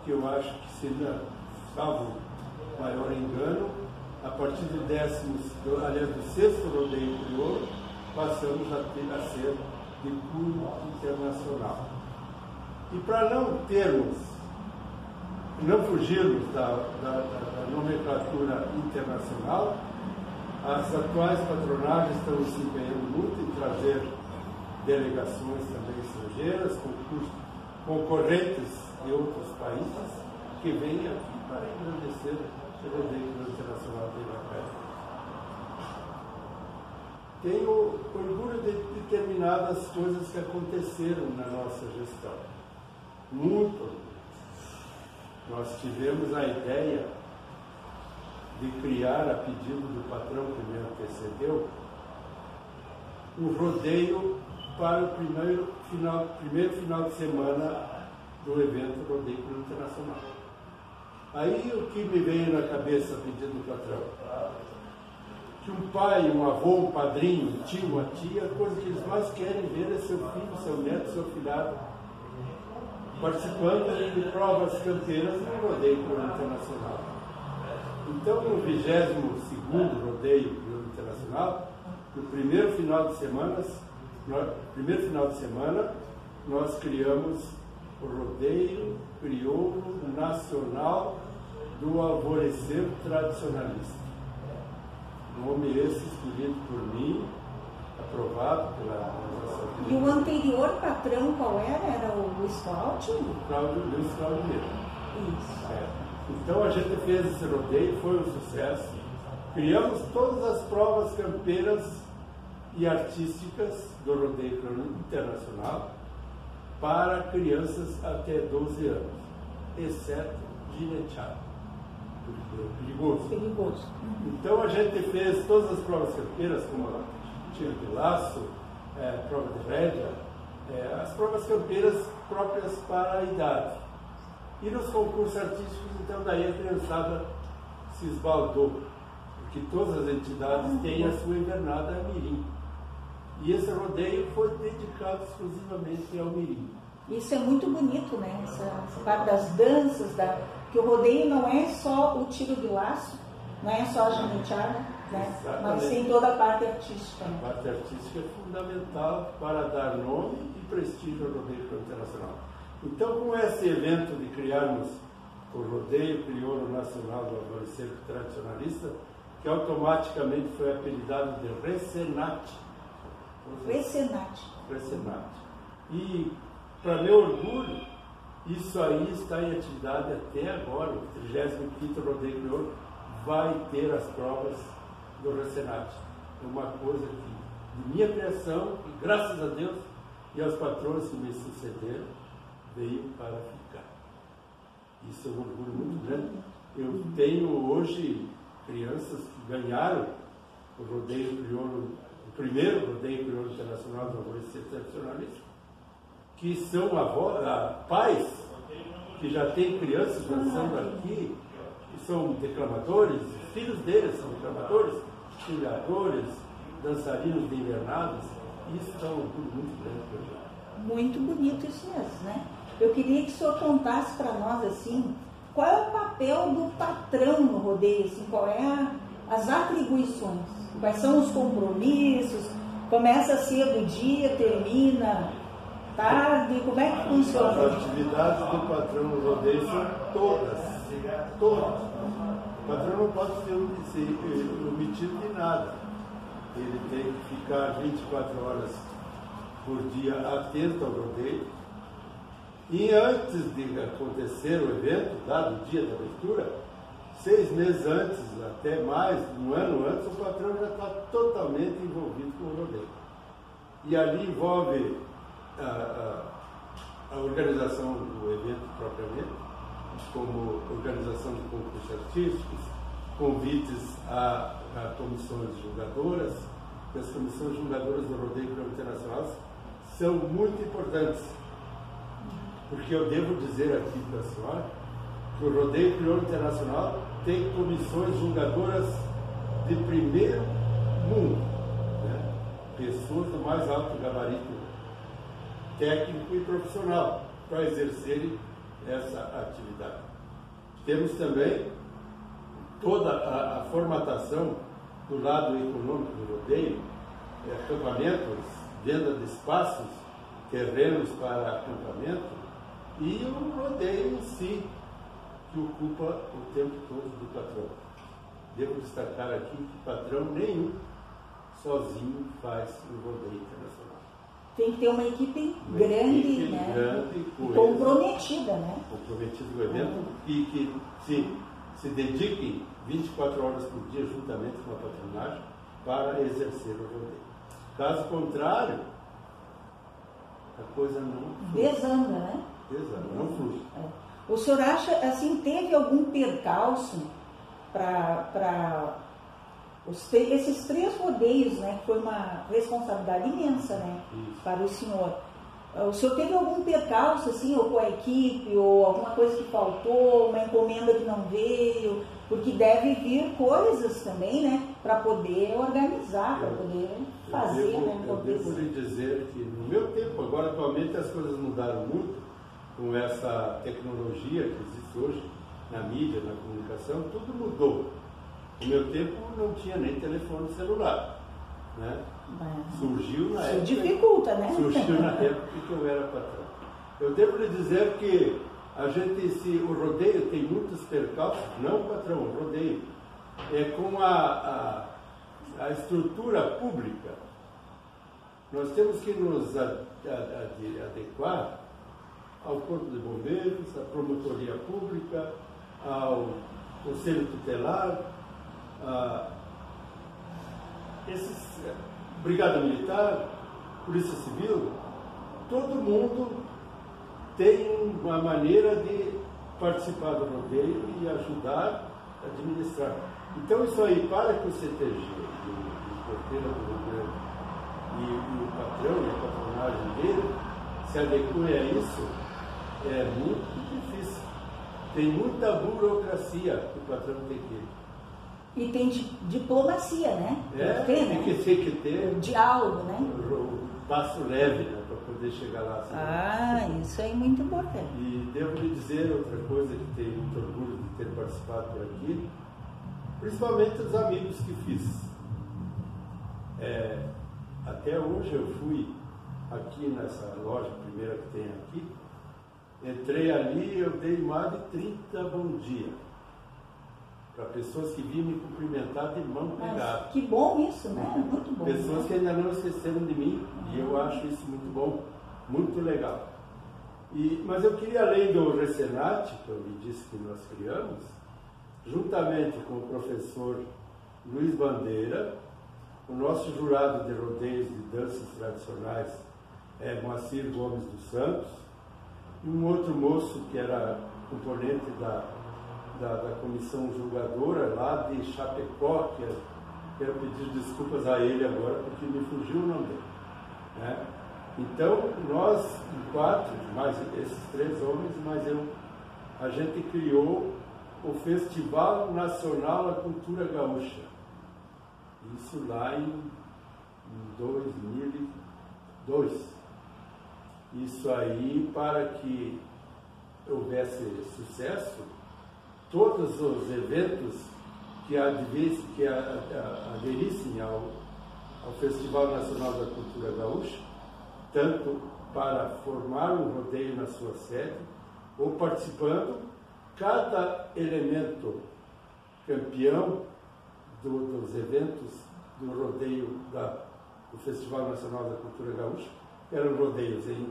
que eu acho que, se não salvo maior engano, a partir do 6º Rodeio Crioulo, passamos a ser de cunho internacional. E para não fugirmos da nomenclatura internacional, as atuais patronagens estão se empenhando muito em trazer delegações também estrangeiras, concorrentes de outros países que vêm aqui para engrandecer o rodeio internacional de Ibacaí. Tenho orgulho de determinadas coisas que aconteceram na nossa gestão. Muito orgulho. Nós tivemos a ideia de criar, a pedido do patrão que me antecedeu, um rodeio para o primeiro final de semana do evento Rodeio Internacional. Aí o que me veio na cabeça a pedido do patrão? Que um pai, um avô, um padrinho, um tio, uma tia, a coisa que eles mais querem ver é seu filho, seu neto, seu filhado participando de provas campeiras no Rodeio Internacional. Então, no 22º Rodeio Internacional, no primeiro final de semana, nós criamos o Rodeio Crioulo Nacional do Alvorecer Tradicionalista. Nome esse escolhido por mim, aprovado pela organização. E o anterior patrão qual era? Era o Luiz Cláudio? Luiz Cláudio mesmo. Isso. É. Então a gente fez esse rodeio, foi um sucesso. Criamos todas as provas campeiras e artísticas do Rodeio Internacional para crianças até 12 anos, exceto gineteado, porque é perigoso. Perigoso. Então a gente fez todas as provas campeiras, como tiro de laço, prova de rédea, as provas campeiras próprias para a idade. E nos concursos artísticos, então, daí a criançada se esbaldou, porque todas as entidades têm a sua invernada mirim. E esse rodeio foi dedicado exclusivamente ao mirim. Isso é muito bonito, né? Essa parte das danças, que o rodeio não é só o tiro de laço, não é só a gineteada, né? Mas tem toda a parte artística. Né? A parte artística é fundamental para dar nome e prestígio ao Rodeio Internacional. Então, com esse evento de criarmos o Rodeio Crioulo Nacional do Alvorecer Tradicionalista, que automaticamente foi apelidado de Recenate. Recenate. E, para meu orgulho, isso aí está em atividade até agora. O 35º Rodeio Crioulo vai ter as provas do Recenate. É uma coisa que, de minha criação, e graças a Deus e aos patrões que me sucederam, veio para ficar. Isso é um orgulho muito grande. Eu tenho hoje crianças que ganharam o Rodeio Crioulo, o primeiro Rodeio Crioulo Internacional do Alvorecer Tradicionalista, que são pais que já têm crianças dançando aqui, que são declamadores, filhos deles são declamadores, trilhadores, dançarinos de invernadas. Isso é um orgulho muito grande para mim. Muito bonito isso mesmo, né? Eu queria que o senhor contasse para nós, assim, qual é o papel do patrão no rodeio, assim, qual é as atribuições, quais são os compromissos, começa cedo o dia, termina tarde, como é que funciona? As atividades do patrão no rodeio são todas. O patrão não pode ser omitido de nada. Ele tem que ficar 24 horas por dia atento ao rodeio. E antes de acontecer o evento, dado o dia da abertura, 6 meses antes, até mais, um ano antes, o patrão já está totalmente envolvido com o rodeio. E ali envolve a organização do evento propriamente, como organização de concursos artísticos, convites a comissões julgadoras. As comissões julgadoras do Rodeio Internacional são muito importantes, porque eu devo dizer aqui para a senhora que o Rodeio Crioulo Internacional tem comissões julgadoras de primeiro mundo, né? Pessoas do mais alto gabarito técnico e profissional para exercerem essa atividade. Temos também toda a formatação do lado econômico do rodeio, acampamentos, venda de espaços, terrenos para acampamento, e o rodeio em si, que ocupa o tempo todo do patrão. Devo destacar aqui que patrão nenhum sozinho faz o rodeio internacional. Tem que ter uma equipe grande, né? Grande, comprometida, né? Comprometida com o evento e que se dediquem 24 horas por dia juntamente com a patronagem para exercer o rodeio. Caso contrário, a coisa não flui. Desanda, né? Desanda, não flui. O senhor acha, assim, teve algum percalço para esses 3 rodeios, né? Que foi uma responsabilidade imensa, né? Isso. Para o senhor. O senhor teve algum percalço, assim, ou com a equipe, ou alguma coisa que faltou, uma encomenda que não veio? Porque deve vir coisas também, né? Para poder organizar, para poder fazer, né? Eu devo lhe dizer que no meu tempo, agora atualmente as coisas mudaram muito com essa tecnologia que existe hoje na mídia, na comunicação, tudo mudou. No meu tempo não tinha nem telefone celular, né? Surgiu na época. Dificulta, né? Surgiu na época que eu era patrão. Eu devo lhe dizer que o rodeio tem muitos percalços, não o patrão, o rodeio, com a estrutura pública. Nós temos que nos adequar ao Corpo de Bombeiros, à Promotoria Pública, ao Conselho Tutelar, Brigada Militar, Polícia Civil. Todo mundo tem uma maneira de participar do rodeio e ajudar a administrar. Então isso aí, para que o CTG, o porteiro do governo e o patrão e a patronagem dele se adequem a isso, é muito difícil. Tem muita burocracia que o patrão tem que... E tem diplomacia, né? Tem que ter diálogo, né? O passo leve, né, para poder chegar lá. Assim. Isso é muito importante. E devo lhe dizer outra coisa que tenho muito orgulho de ter participado por aqui, principalmente os amigos que fiz. Até hoje eu fui aqui nessa loja primeira que tem aqui, entrei ali e eu dei mais de 30 bom dia para pessoas que vinham me cumprimentar de mão pegada. Que bom isso, né? Muito bom. Pessoas que ainda não esqueceram de mim, e eu acho isso muito bom, muito legal. Mas eu queria, além do Recenate, que eu lhe disse que nós criamos, juntamente com o professor Luiz Bandeira, o nosso jurado de rodeios de danças tradicionais é Moacir Gomes dos Santos, e um outro moço que era componente da comissão julgadora lá de Chapecó, que quero pedir desculpas a ele agora porque me fugiu o nome dele, né? Então nós, 4, mais esses 3 homens, mais eu, a gente criou o Festival Nacional da Cultura Gaúcha, isso lá em 2002. Isso aí, para que houvesse sucesso, todos os eventos que aderissem ao Festival Nacional da Cultura Gaúcha, tanto para formar um rodeio na sua sede, ou participando, cada elemento campeão dos eventos do rodeio do Festival Nacional da Cultura Gaúcha, eram rodeios em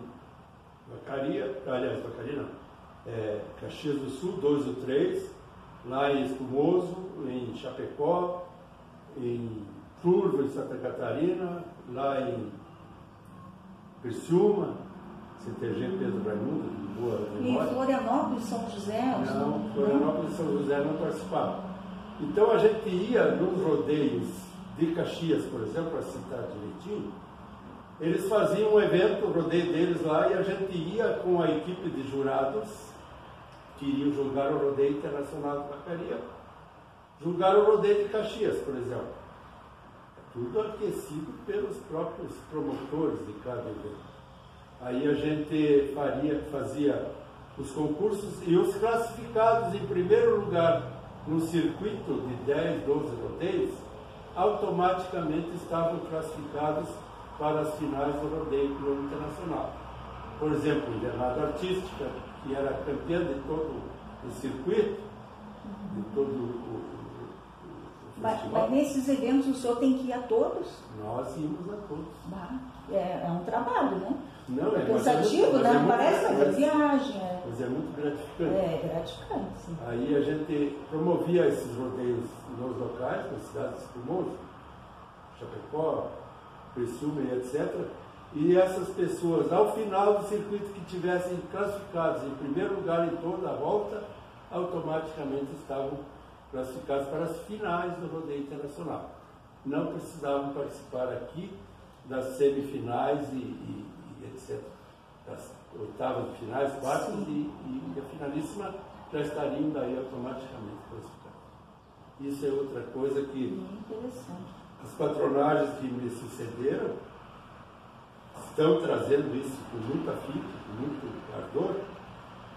Caxias do Sul, 2 ou 3, lá em Espumoso, em Chapecó, em Turvo, em Santa Catarina, lá em Criciúma, CTG Pedro Raimundo, de boa memória. E Florianópolis, São José? Não, Florianópolis e São José não participavam. Então a gente ia nos rodeios de Caxias, por exemplo, para citar direitinho, eles faziam um evento, o rodeio deles lá, e a gente ia com a equipe de jurados que iriam julgar o rodeio internacional de Vacaria, julgar o rodeio de Caxias, por exemplo. Tudo aquecido pelos próprios promotores de cada evento. Aí a gente fazia os concursos e os classificados em primeiro lugar no circuito de 10, 12 rodeios, automaticamente estavam classificados para as finais do rodeio clube internacional. Por exemplo, Invernada Artística, que era campeã de todo o circuito, de todo o Mas nesses eventos o senhor tem que ir a todos? Nós íamos a todos. É um trabalho, né? Não, é cansativo, né? Não parece, mas é viagem. Mas é muito gratificante. É gratificante, sim. Aí a gente promovia esses rodeios nos locais, nas cidades famosas, Chapecó, Criciúma e etc. E essas pessoas, ao final do circuito, que tivessem classificados em primeiro lugar em toda a volta, automaticamente estavam classificados para as finais do rodeio internacional. Não precisavam participar aqui das semifinais e etc. Das oitavas de finais, quartas e a finalíssima já estariam daí automaticamente classificados. Isso é outra coisa que as patronagens que me sucederam estão trazendo isso com muito afinco, com muito ardor,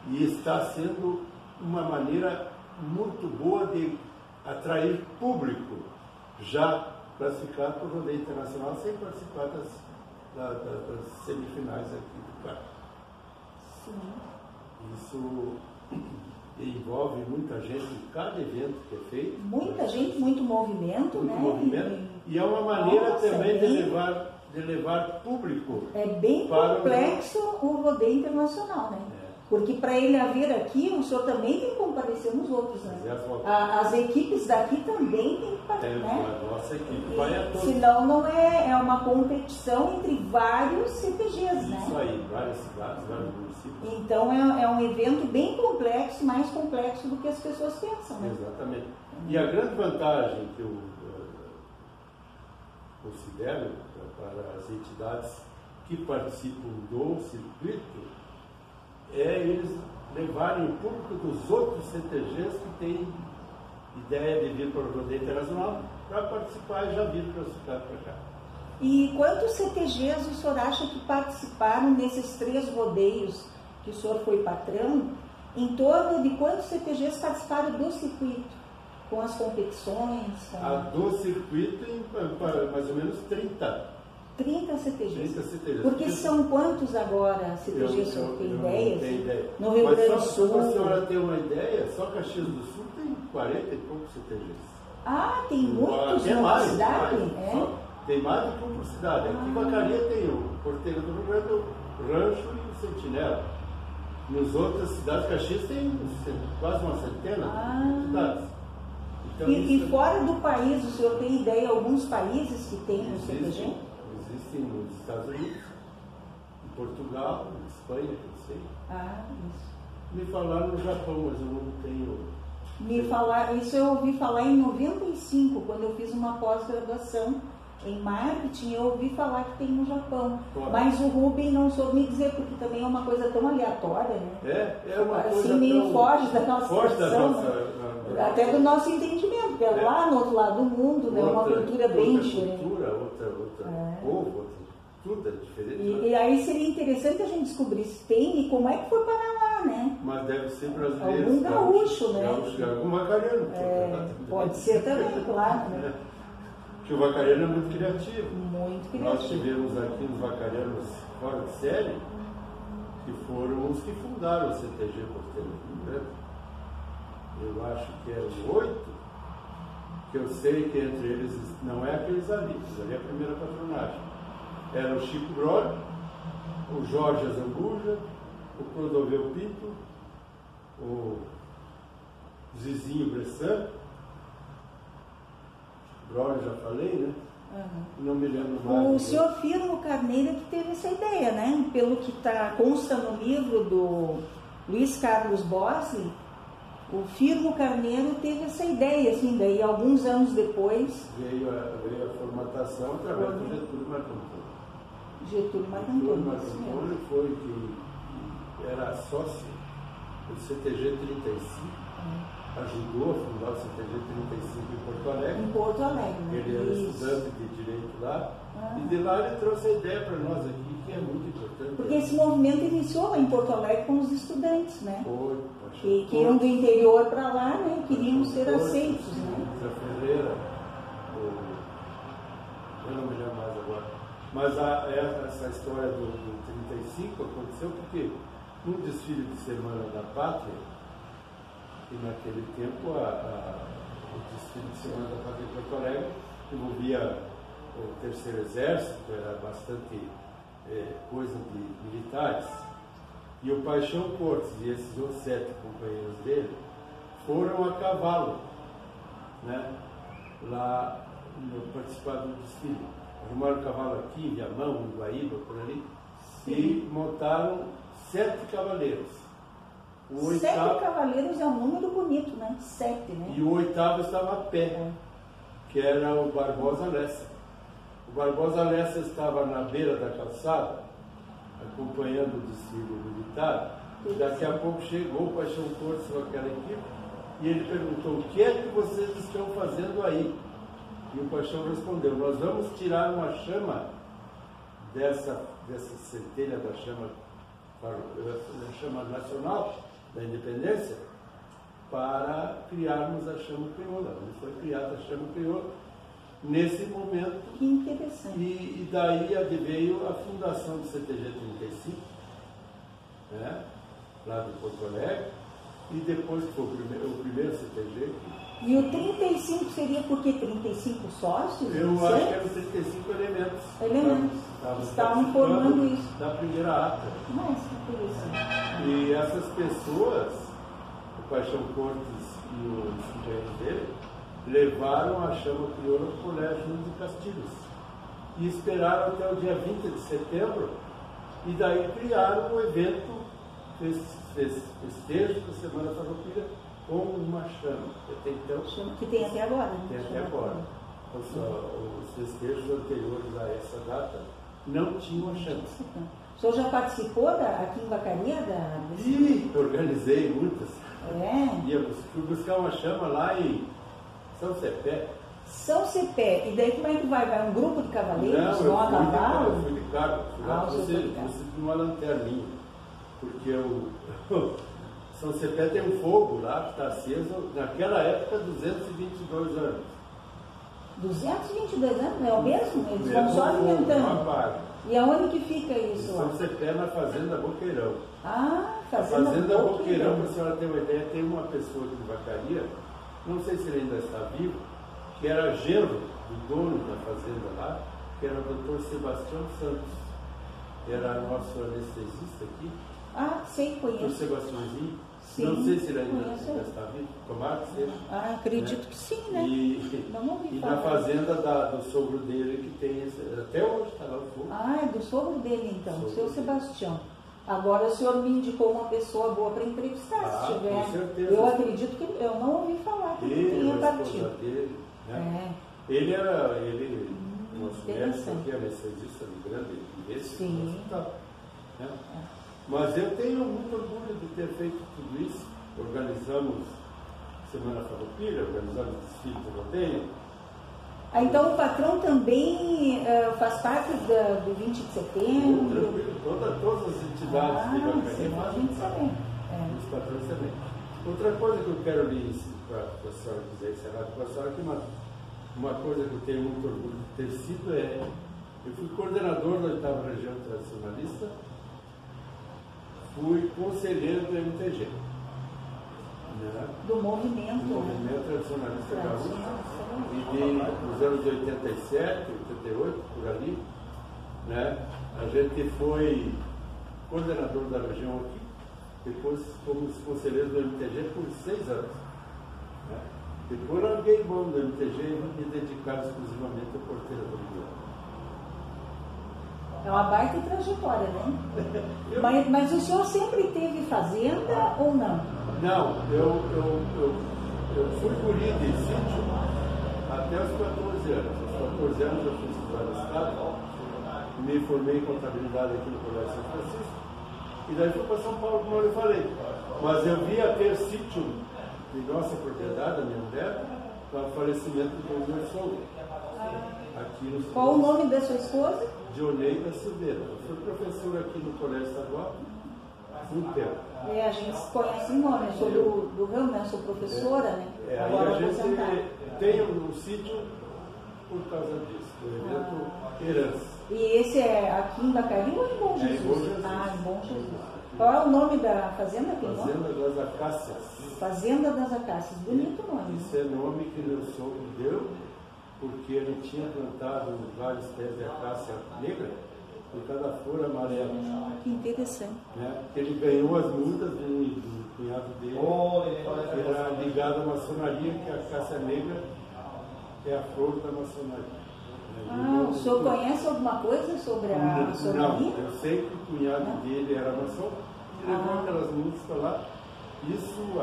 e está sendo uma maneira muito boa de atrair público já classificado para o rodeio internacional sem participar das semifinais aqui do CAR. Isso envolve muita gente em cada evento que é feito. Muita gente, muito movimento, muito né? Movimento. E é uma maneira também de levar público. É bem complexo o rodeio internacional, né? Porque para ele haver aqui, o senhor também tem que comparecer nos outros, né? As equipes daqui também têm que participar, né? A nossa equipe vai a todos. Senão não é uma competição entre vários CTGs, né? Isso aí, várias cidades, vários municípios. Então é um evento bem complexo, mais complexo do que as pessoas pensam, né? Exatamente. E a grande vantagem que eu considero para as entidades que participam do circuito é eles levarem o público dos outros CTGs que têm ideia de vir para o rodeio internacional para participar e já vir classificado para cá. E quantos CTGs o senhor acha que participaram nesses 3 rodeios que o senhor foi patrão? Em torno de quantos CTGs participaram do circuito? Com as competições? Do circuito, mais ou menos 30. 30 CTGs. 30 CTGs. Porque são quantos agora CTGs? O senhor tem ideia? Não tenho ideia. No Rio Grande do Sul? Só para a senhora ter uma ideia, só Caxias do Sul tem 40 e poucos CTGs. Tem muitos numa cidade? Tem mais do que um por cidade. Aqui em Vacaria tem o Porteiro do Rio Grande, o Rancho e o Sentinela. Nas outras cidades, Caxias tem quase uma centena de cidades. Então, e fora do país, o senhor tem ideia de alguns países que tem o CTG? Existem nos Estados Unidos, em Portugal, em Espanha, que eu sei. Isso. Me falaram no Japão, mas eu não tenho... Isso eu ouvi falar em 95, quando eu fiz uma pós-graduação em marketing, eu ouvi falar que tem no Japão. Mas o Rubem não soube me dizer, porque também é uma coisa tão aleatória, né? É uma coisa assim, meio foge da nossa tradição, até do nosso entendimento, porque é lá no outro lado do mundo, né? Uma cultura bem diferente. Outra povo, tudo é diferente. E aí seria interessante a gente descobrir se tem e como é que foi para lá, né? Mas deve ser brasileiro. Algum gaúcho, né? Algum vacariano. Pode ser também, claro. Né? Porque o vacariano é muito criativo. Muito criativo. Nós tivemos aqui uns vacarianos fora de série, que foram os que fundaram o CTG Porteiro. Eu acho que eram 8, que eu sei que entre eles não é aqueles ali é a primeira patronagem. Era o Chico Brode, o Jorge Azambuja, o Clodoveu Pinto, o Zizinho Bressan, Brode já falei, né? Não me lembro mais. O senhor Firmo Carneiro que teve essa ideia, né? Pelo que consta no livro do Luiz Carlos Bosley, o Firmo Carneiro teve essa ideia, assim, daí alguns anos depois... Veio a formatação através do Getúlio Marcantoni. Getúlio Marcantoni foi que era sócio do CTG 35, ajudou a fundar o CTG 35 em Porto Alegre. Em Porto Alegre, né? Ele era estudante de Direito lá, e de lá ele trouxe a ideia para nós aqui, que é muito importante. Porque esse movimento iniciou lá em Porto Alegre com os estudantes, né? Que iam do interior para lá, né? Queriam ser aceitos, né? Ferreira, eu não me lembro mais agora. Mas essa história do 35 aconteceu porque num desfile de Semana da Pátria, e naquele tempo o desfile de Semana da Pátria em Porto Alegre envolvia o Terceiro Exército, era bastante coisa de militares. E o Paixão Cortes e esses outros 7 companheiros dele foram a cavalo, né, lá participar do desfile. Arrumaram o cavalo aqui, em Viamão, em Guaíba, por ali, e montaram 7 cavaleiros. O 7 cavaleiros é um número bonito, né? 7, né? E o 8º estava a pé, que era o Barbosa Lessa. O Barbosa Lessa estava na beira da calçada, acompanhando o desfile militar. Daqui a pouco chegou o Paixão Cortes com aquela equipe e ele perguntou: o que é que vocês estão fazendo aí? E o Paixão respondeu: nós vamos tirar uma chama dessa centelha da chama nacional da independência para criarmos a chama crioula. E foi criada a chama crioula nesse momento. Que interessante. E daí veio a fundação do CTG 35, né, lá de Porto Alegre, e depois que foi o primeiro CTG. E o 35 seria porque 35 sócios? Eu acho que eram 35 elementos. Estavam formando isso. Da primeira ata. Mas que interessante. E essas pessoas, o Paixão Cortes e os engenheiros dele, levaram a chama crioula para o Colégio de Castilhos. E esperaram até o dia 20 de setembro, e daí criaram um evento, festejo da Semana Farroupilha, com uma chama. Que tem até agora, né? Tem até agora. Os festejos anteriores a essa data não tinham a chama. O senhor já participou aqui em Vacaria? Organizei muitas. Fui buscar uma chama lá em São Cepé. São Cepé. E daí como é que vai? Vai um grupo de cavaleiros? Não, eu fui de carro. Fui lá com uma lanterninha. Porque São Cepé tem um fogo lá que está aceso, naquela época, 222 anos. 222 anos? É o mesmo? Eles vão só alimentando. E aonde que fica isso lá? São Cepé, na Fazenda Boqueirão. Fazenda Boqueirão, para a senhora ter uma ideia, tem uma pessoa aqui de Vacaria, não sei se ele ainda está vivo, que era genro do dono da fazenda lá, que era o Dr. Sebastião Santos. Era nosso anestesista aqui. Sei, conheço. O Sebastiãozinho. Sim, não sei se ele ainda está vivo, tomara que seja. Acredito que sim, né? E na fazenda do sogro dele, que tem até hoje está lá o fogo. É do sogro dele então, o seu Sebastião. Agora o senhor me indicou uma pessoa boa para entrevistar, se tiver. Com certeza. Eu acredito que eu não ouvi falar que ele tinha partido. Dele, né? Ele era, nosso médico aqui, anestesista de grande esse hospital. Né? Mas eu tenho muito orgulho de ter feito tudo isso. Organizamos Semana Farroupilha, organizamos desfile de rodeio. Então o patrão também faz parte do 20 de setembro? Todas as entidades de Vacaria fazem parte. Os patrões também. Outra coisa que eu quero lhe ensinar, para a senhora quiser ensinar para a senhora, que uma coisa que eu tenho muito orgulho de ter sido eu fui coordenador da 8ª Região Tradicionalista, fui conselheiro do MTG. Né? Do movimento. Do movimento tradicionalista gaúcho. E nos anos de 87, 88, por ali, né? A gente foi coordenador da região aqui, depois fomos conselheiros do MTG por 6 anos. Né? Depois larguei mão do MTG e me dedicar exclusivamente à porteira do Rio. É uma baita trajetória, né? Mas o senhor sempre teve fazenda ou não? Não, eu fui guri de sítio até os 14 anos. Aos 14 anos eu fui estudar no estado, me formei em contabilidade aqui no Colégio São Francisco, e daí fui para São Paulo, como eu falei. Mas eu via ter sítio de nossa propriedade, da minha mulher, para o falecimento do meu sogro. Qual o nome da sua esposa? Dioneida Silveira. Eu fui professora aqui no Colégio Estadual há muito tempo. A gente conhece o nome, eu sou do ramo, né? Eu sou professora, né? Agora a gente tem um sítio por causa disso. O evento herança. E esse é aqui em Bacari ou em Bom Jesus? É em Bom Jesus. Ah, em Bom Jesus. Qual é o nome da fazenda? Fazenda das Acácias. Fazenda das Acácias. Bonito nome. Esse é nome que meu sogro deu, porque ele tinha plantado vários pés de acácia negra por cada flor amarela. Que interessante. Né? Ele ganhou as mudas do cunhado dele, que era ligado à maçonaria, que a acácia negra é a flor da maçonaria. Ah, o senhor conhece alguma coisa sobre a maçonaria? Não, eu sei que o cunhado dele era maçom, e levou aquelas mudas para lá. Isso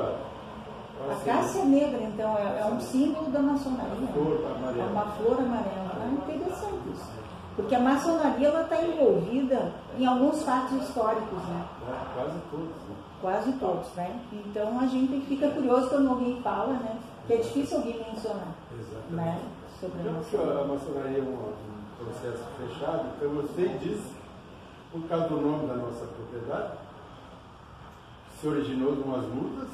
a acácia negra, então, é um símbolo da maçonaria. Flor amarela. É uma flor amarela. Ah, interessante isso. Porque a maçonaria está envolvida em alguns fatos históricos, né? Quase todos. Né? Quase todos, né? Então a gente fica curioso quando alguém fala, né? Que é difícil alguém mencionar. Exatamente. Né? Sobre a Então, maçonaria. a maçonaria é um processo fechado, então eu sei disso por causa do nome da nossa propriedade. Se originou de umas mudas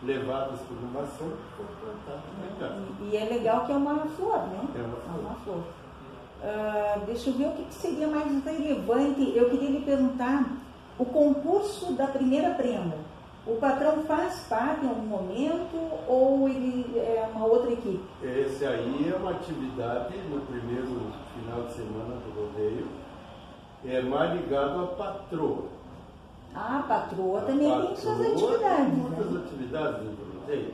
levadas por um maçom que foram plantadas na casa. E é legal que é uma flor, né? É uma flor. Deixa eu ver o que seria mais relevante. Eu queria lhe perguntar o concurso da primeira prenda. O patrão faz parte em algum momento ou ele é uma outra equipe? Esse aí é uma atividade no primeiro final de semana do rodeio. É mais ligado à patroa. Ah, a patroa também tem suas atividades. Tem muitas atividades dentro do rodeio.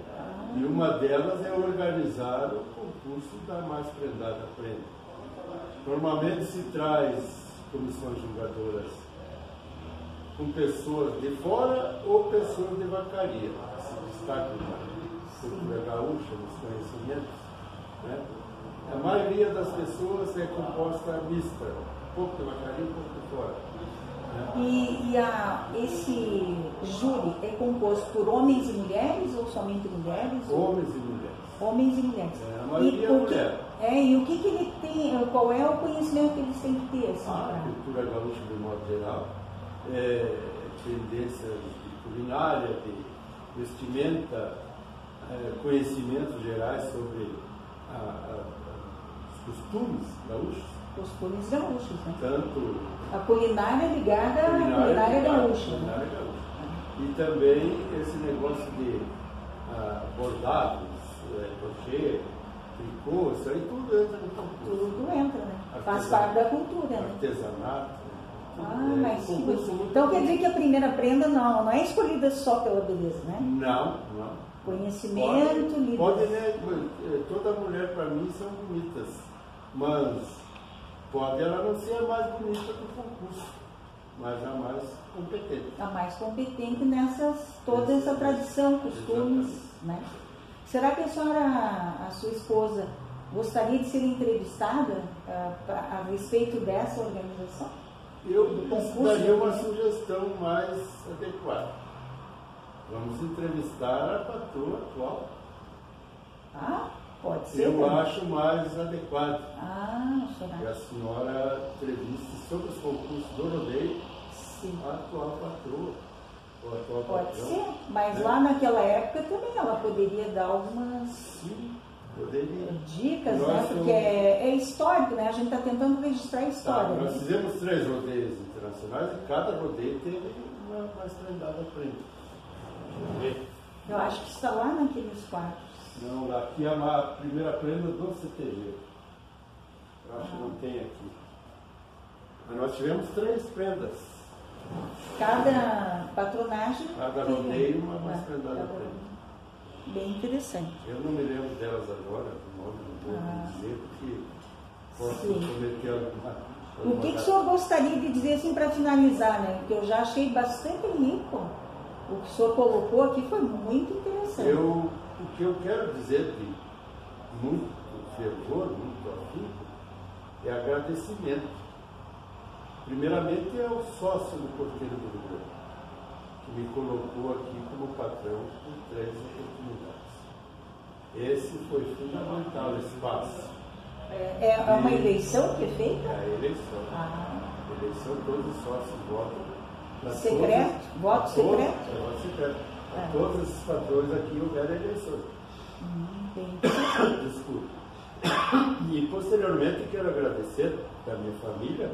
E uma delas é organizar o concurso da mais prendada prenda. Normalmente se traz comissões julgadoras com pessoas de fora ou pessoas de vacaria, que se destacam na cultura gaúcha, nos conhecimentos. Né? A maioria das pessoas é composta mista, um pouco de vacaria e um pouco de fora. Né? Esse júri é composto por homens e mulheres ou somente mulheres? Homens e mulheres. Homens e mulheres. A maioria é mulher. E o que ele tem, qual é o conhecimento que eles têm que ter? Assim, a cultura gaúcha, de modo geral, tendências de culinária, de vestimenta, conhecimentos gerais sobre os costumes gaúchos. Costumes gaúchos, né? Tanto a culinária ligada à culinária gaúcha. Culinária gaúcha. E também esse negócio de bordados, crochê, tricô, isso aí tudo entra no concurso. Tudo entra, né? Faz parte da cultura, né? Artesanato. Mas então quer dizer que a primeira prenda não é escolhida só pela beleza, né? Não. Conhecimento, toda mulher para mim são bonitas, mas pode ela não ser a mais bonita do concurso, mas a mais competente. A mais competente toda essa tradição, costumes, né? Será que a sua esposa, gostaria de ser entrevistada a respeito dessa organização? Eu daria uma sugestão mais adequada. Vamos entrevistar a patroa atual. Pode ser. Eu acho mais adequado. Será? Que a senhora entreviste sobre os concursos do rodeio a atual patroa. Pode ser, mas lá naquela época também ela poderia dar algumas dicas, né? Porque é histórico, né? A gente está tentando registrar a história. Nós fizemos 3 rodeios internacionais e cada rodeio teve uma mais prendada prenda. Eu acho que está lá naqueles quadros. Não, aqui é a primeira prenda do CTG. Eu acho que não tem aqui. Mas nós tivemos 3 prendas. Cada patronagem. Cada rodeio uma mais prendada prenda. Bem interessante. Eu não me lembro delas agora, o nome não vou dizer, porque posso cometer alguma. O que o senhor gostaria de dizer assim para finalizar, né? Porque eu já achei bastante rico. O que o senhor colocou aqui foi muito interessante. O que eu quero dizer de muito fervor, muito afinco, é agradecimento. Primeiramente é o sócio do Porteiro do Rio Grande, que me colocou aqui como patrão por 3 oportunidades. Esse foi fundamental, esse passo. É uma eleição que é feita? É a eleição. A eleição, todos os sócios votam. Secreto? Voto secreto? Voto secreto. Todos esses patrões aqui houveram eleições. Desculpe. E posteriormente quero agradecer a minha família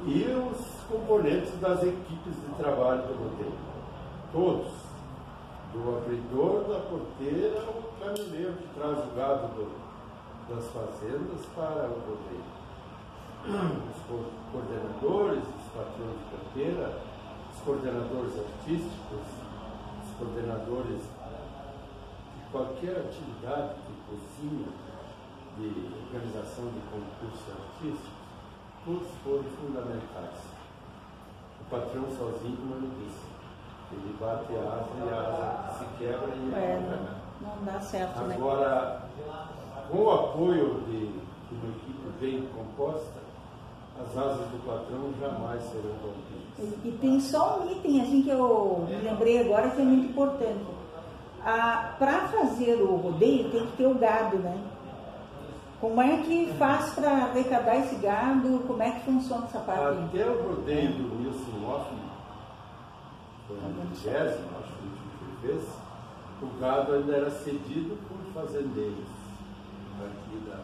e os componentes das equipes de trabalho do rodeio. Todos. Do abridor, da porteira, ao caminhoneiro que traz o gado das fazendas para o rodeio. Os coordenadores, os patrões de campeira, os coordenadores artísticos, os coordenadores de qualquer atividade, de cozinha, de organização de concursos artísticos, todos foram fundamentais. O patrão sozinho, como ele disse, ele bate a asa e a asa se quebra e não dá certo. Agora, com o apoio de uma equipe bem composta, as asas do patrão jamais serão rompidas. E tem só um item assim que eu me lembrei agora que é muito importante. Para fazer o rodeio tem que ter o gado, né? Como é que faz para arrecadar esse gado? Como é que funciona essa parte? Até o rodeio do Wilson Hoffman, foi no 20º, acho que ele fez, o gado ainda era cedido por fazendeiros. Aqui da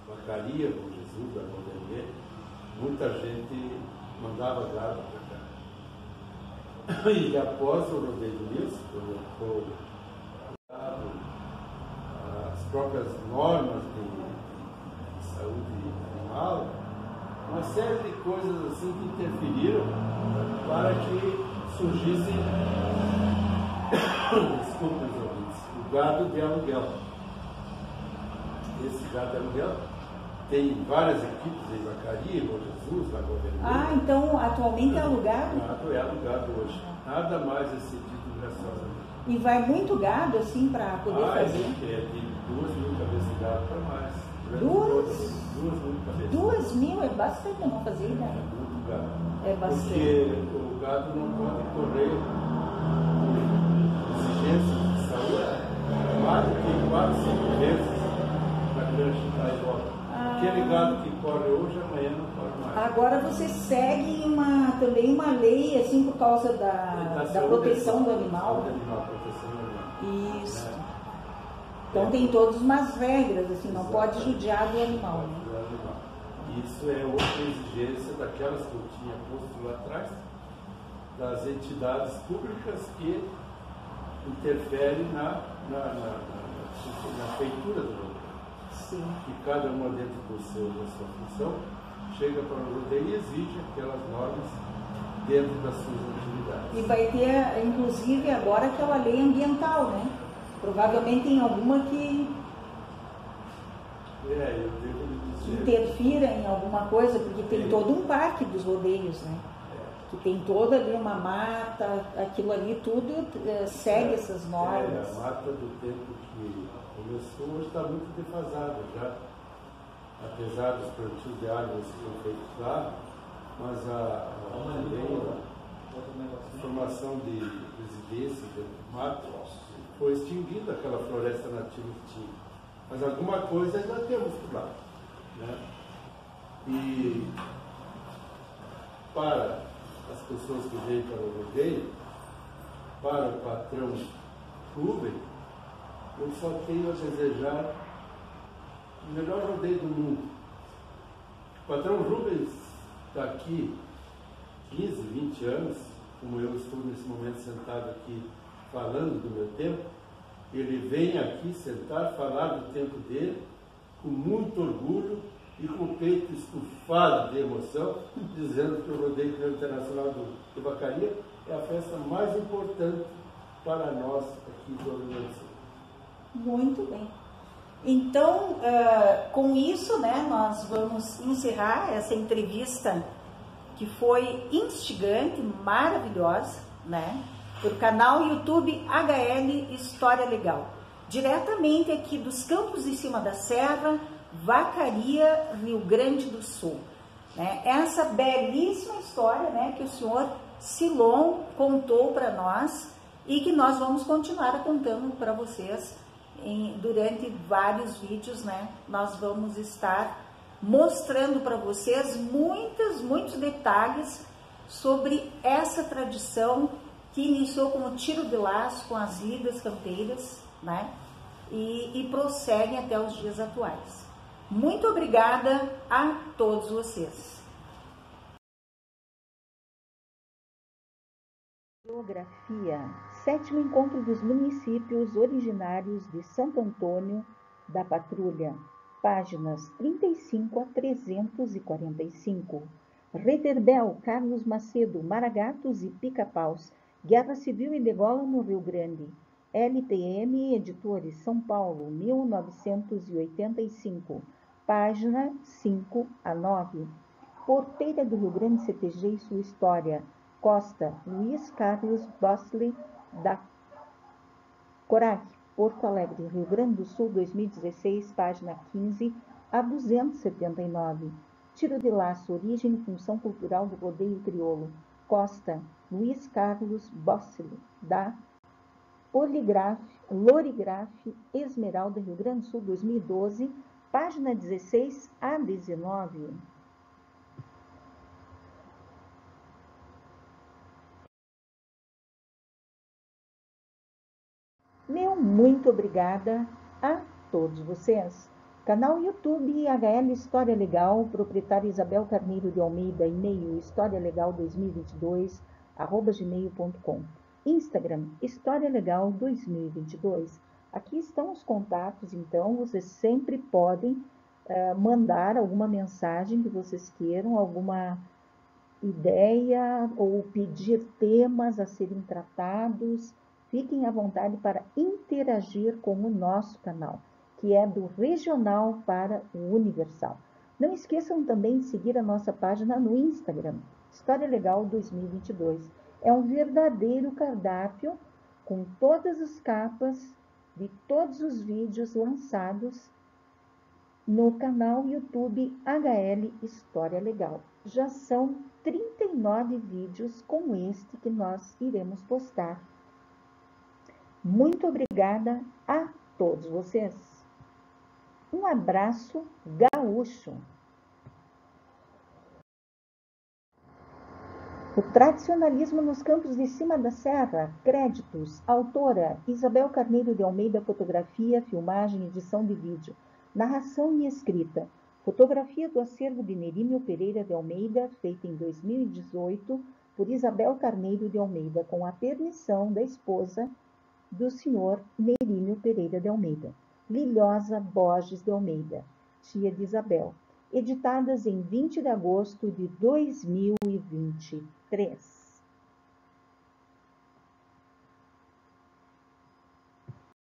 Vacaria, Bom Jesus, da Rodeia, muita gente mandava gado para cá. E após o rodeio do Wilson, colocou as próprias normas de saúde animal, uma série de coisas assim que interferiram para que surgissem, desculpa os ouvintes, o gado de aluguel. Esse gado de aluguel tem várias equipes em Vacaria, Bom Jesus, Lagoa Vermelha. Então atualmente é alugado? O gado é alugado hoje. Nada mais é cedido graciosamente. E vai muito gado assim para poder fazer? É de 2.000 cabeças de gado para mais. 2.000 cabeças. 2.000 é bastante, eu não fazia ideia. É muito gado. É bastante. Porque o gado não pode correr exigências de saúde mais do que 4, 5 vezes na granja da Europa. Aquele gado que corre hoje, amanhã não corre mais. Agora você segue também uma lei assim por causa da proteção do animal. Proteção do animal. Isso. Então tem todas umas regras, assim, não pode judiar do animal, né? Isso é outra exigência daquelas que eu tinha posto lá atrás, das entidades públicas que interferem na feitura do rodeio. Sim. Que cada uma dentro da sua função chega para o rodeio e exige aquelas normas dentro das suas atividades. E vai ter, inclusive, agora aquela lei ambiental, né? Provavelmente tem alguma que eu devo lhe dizer, interfira em alguma coisa, porque tem todo um parque dos rodeios, né? Que tem toda ali uma mata, aquilo ali tudo segue essas normas. A mata do tempo que começou hoje está muito defasada já, apesar dos plantios de árvores que foram feitos lá, mas também a formação de residências dentro do mato foi extinguida aquela floresta nativa que tinha. Mas alguma coisa ainda temos por lá, né? E para as pessoas que vêm para o rodeio, para o patrão Rubem, eu só tenho a desejar o melhor rodeio do mundo. O patrão Rubens está aqui 15, 20 anos, como eu estou nesse momento sentado aqui falando do meu tempo. Ele vem aqui sentar, falar do tempo dele, com muito orgulho e com o peito estufado de emoção, dizendo que o Rodeio Internacional de Vacaria é a festa mais importante para nós aqui do Rio Grande do Sul. Muito bem. Então, com isso, né, nós vamos encerrar essa entrevista que foi instigante, maravilhosa, né, pelo canal YouTube HL História Legal, diretamente aqui dos Campos de Cima da Serra, Vacaria, Rio Grande do Sul. Né? Essa belíssima história, né, que o senhor Silon contou para nós e que nós vamos continuar contando para vocês durante vários vídeos, né? Nós vamos estar mostrando para vocês muitos detalhes sobre essa tradição que iniciou como tiro de laço com as lidas campeiras, né? e prosseguem até os dias atuais. Muito obrigada a todos vocês. Geografia, 7º Encontro dos Municípios Originários de Santo Antônio da Patrulha, páginas 35 a 345. Rederbel, Carlos Macedo, Maragatos e Pica-Paus, Guerra Civil e Degola no Rio Grande. LPM Editores, São Paulo, 1985, página 5 a 9. Porteira do Rio Grande CTG e sua história. Costa, Luiz Carlos Bosley da Corac, Porto Alegre, Rio Grande do Sul, 2016, página 15 a 279. Tiro de laço, origem e função cultural do rodeio crioulo. Costa, Luiz Carlos Bosley da Lorigraf, Esmeralda, Rio Grande do Sul, 2012, página 16 a 19. Meu muito obrigada a todos vocês. Canal YouTube HL História Legal, proprietária Isabel Carneiro de Almeida, e-mail historialegal2022@gmail.com. Instagram História Legal 2022. Aqui estão os contatos, então vocês sempre podem mandar alguma mensagem que vocês queiram, alguma ideia ou pedir temas a serem tratados. Fiquem à vontade para interagir com o nosso canal, que é do regional para o universal. Não esqueçam também de seguir a nossa página no Instagram, História Legal 2022. É um verdadeiro cardápio com todas as capas de todos os vídeos lançados no canal YouTube HL História Legal. Já são 39 vídeos como este que nós iremos postar. Muito obrigada a todos vocês. Um abraço gaúcho. O tradicionalismo nos campos de cima da serra. Créditos. Autora Isabel Carneiro de Almeida. Fotografia, filmagem, edição de vídeo. Narração e escrita. Fotografia do acervo de Nerímio Pereira de Almeida, feita em 2018 por Isabel Carneiro de Almeida, com a permissão da esposa do senhor Nerímio Pereira de Almeida. Lilhosa Borges de Almeida, tia de Isabel. Editadas em 20 de agosto de 2023.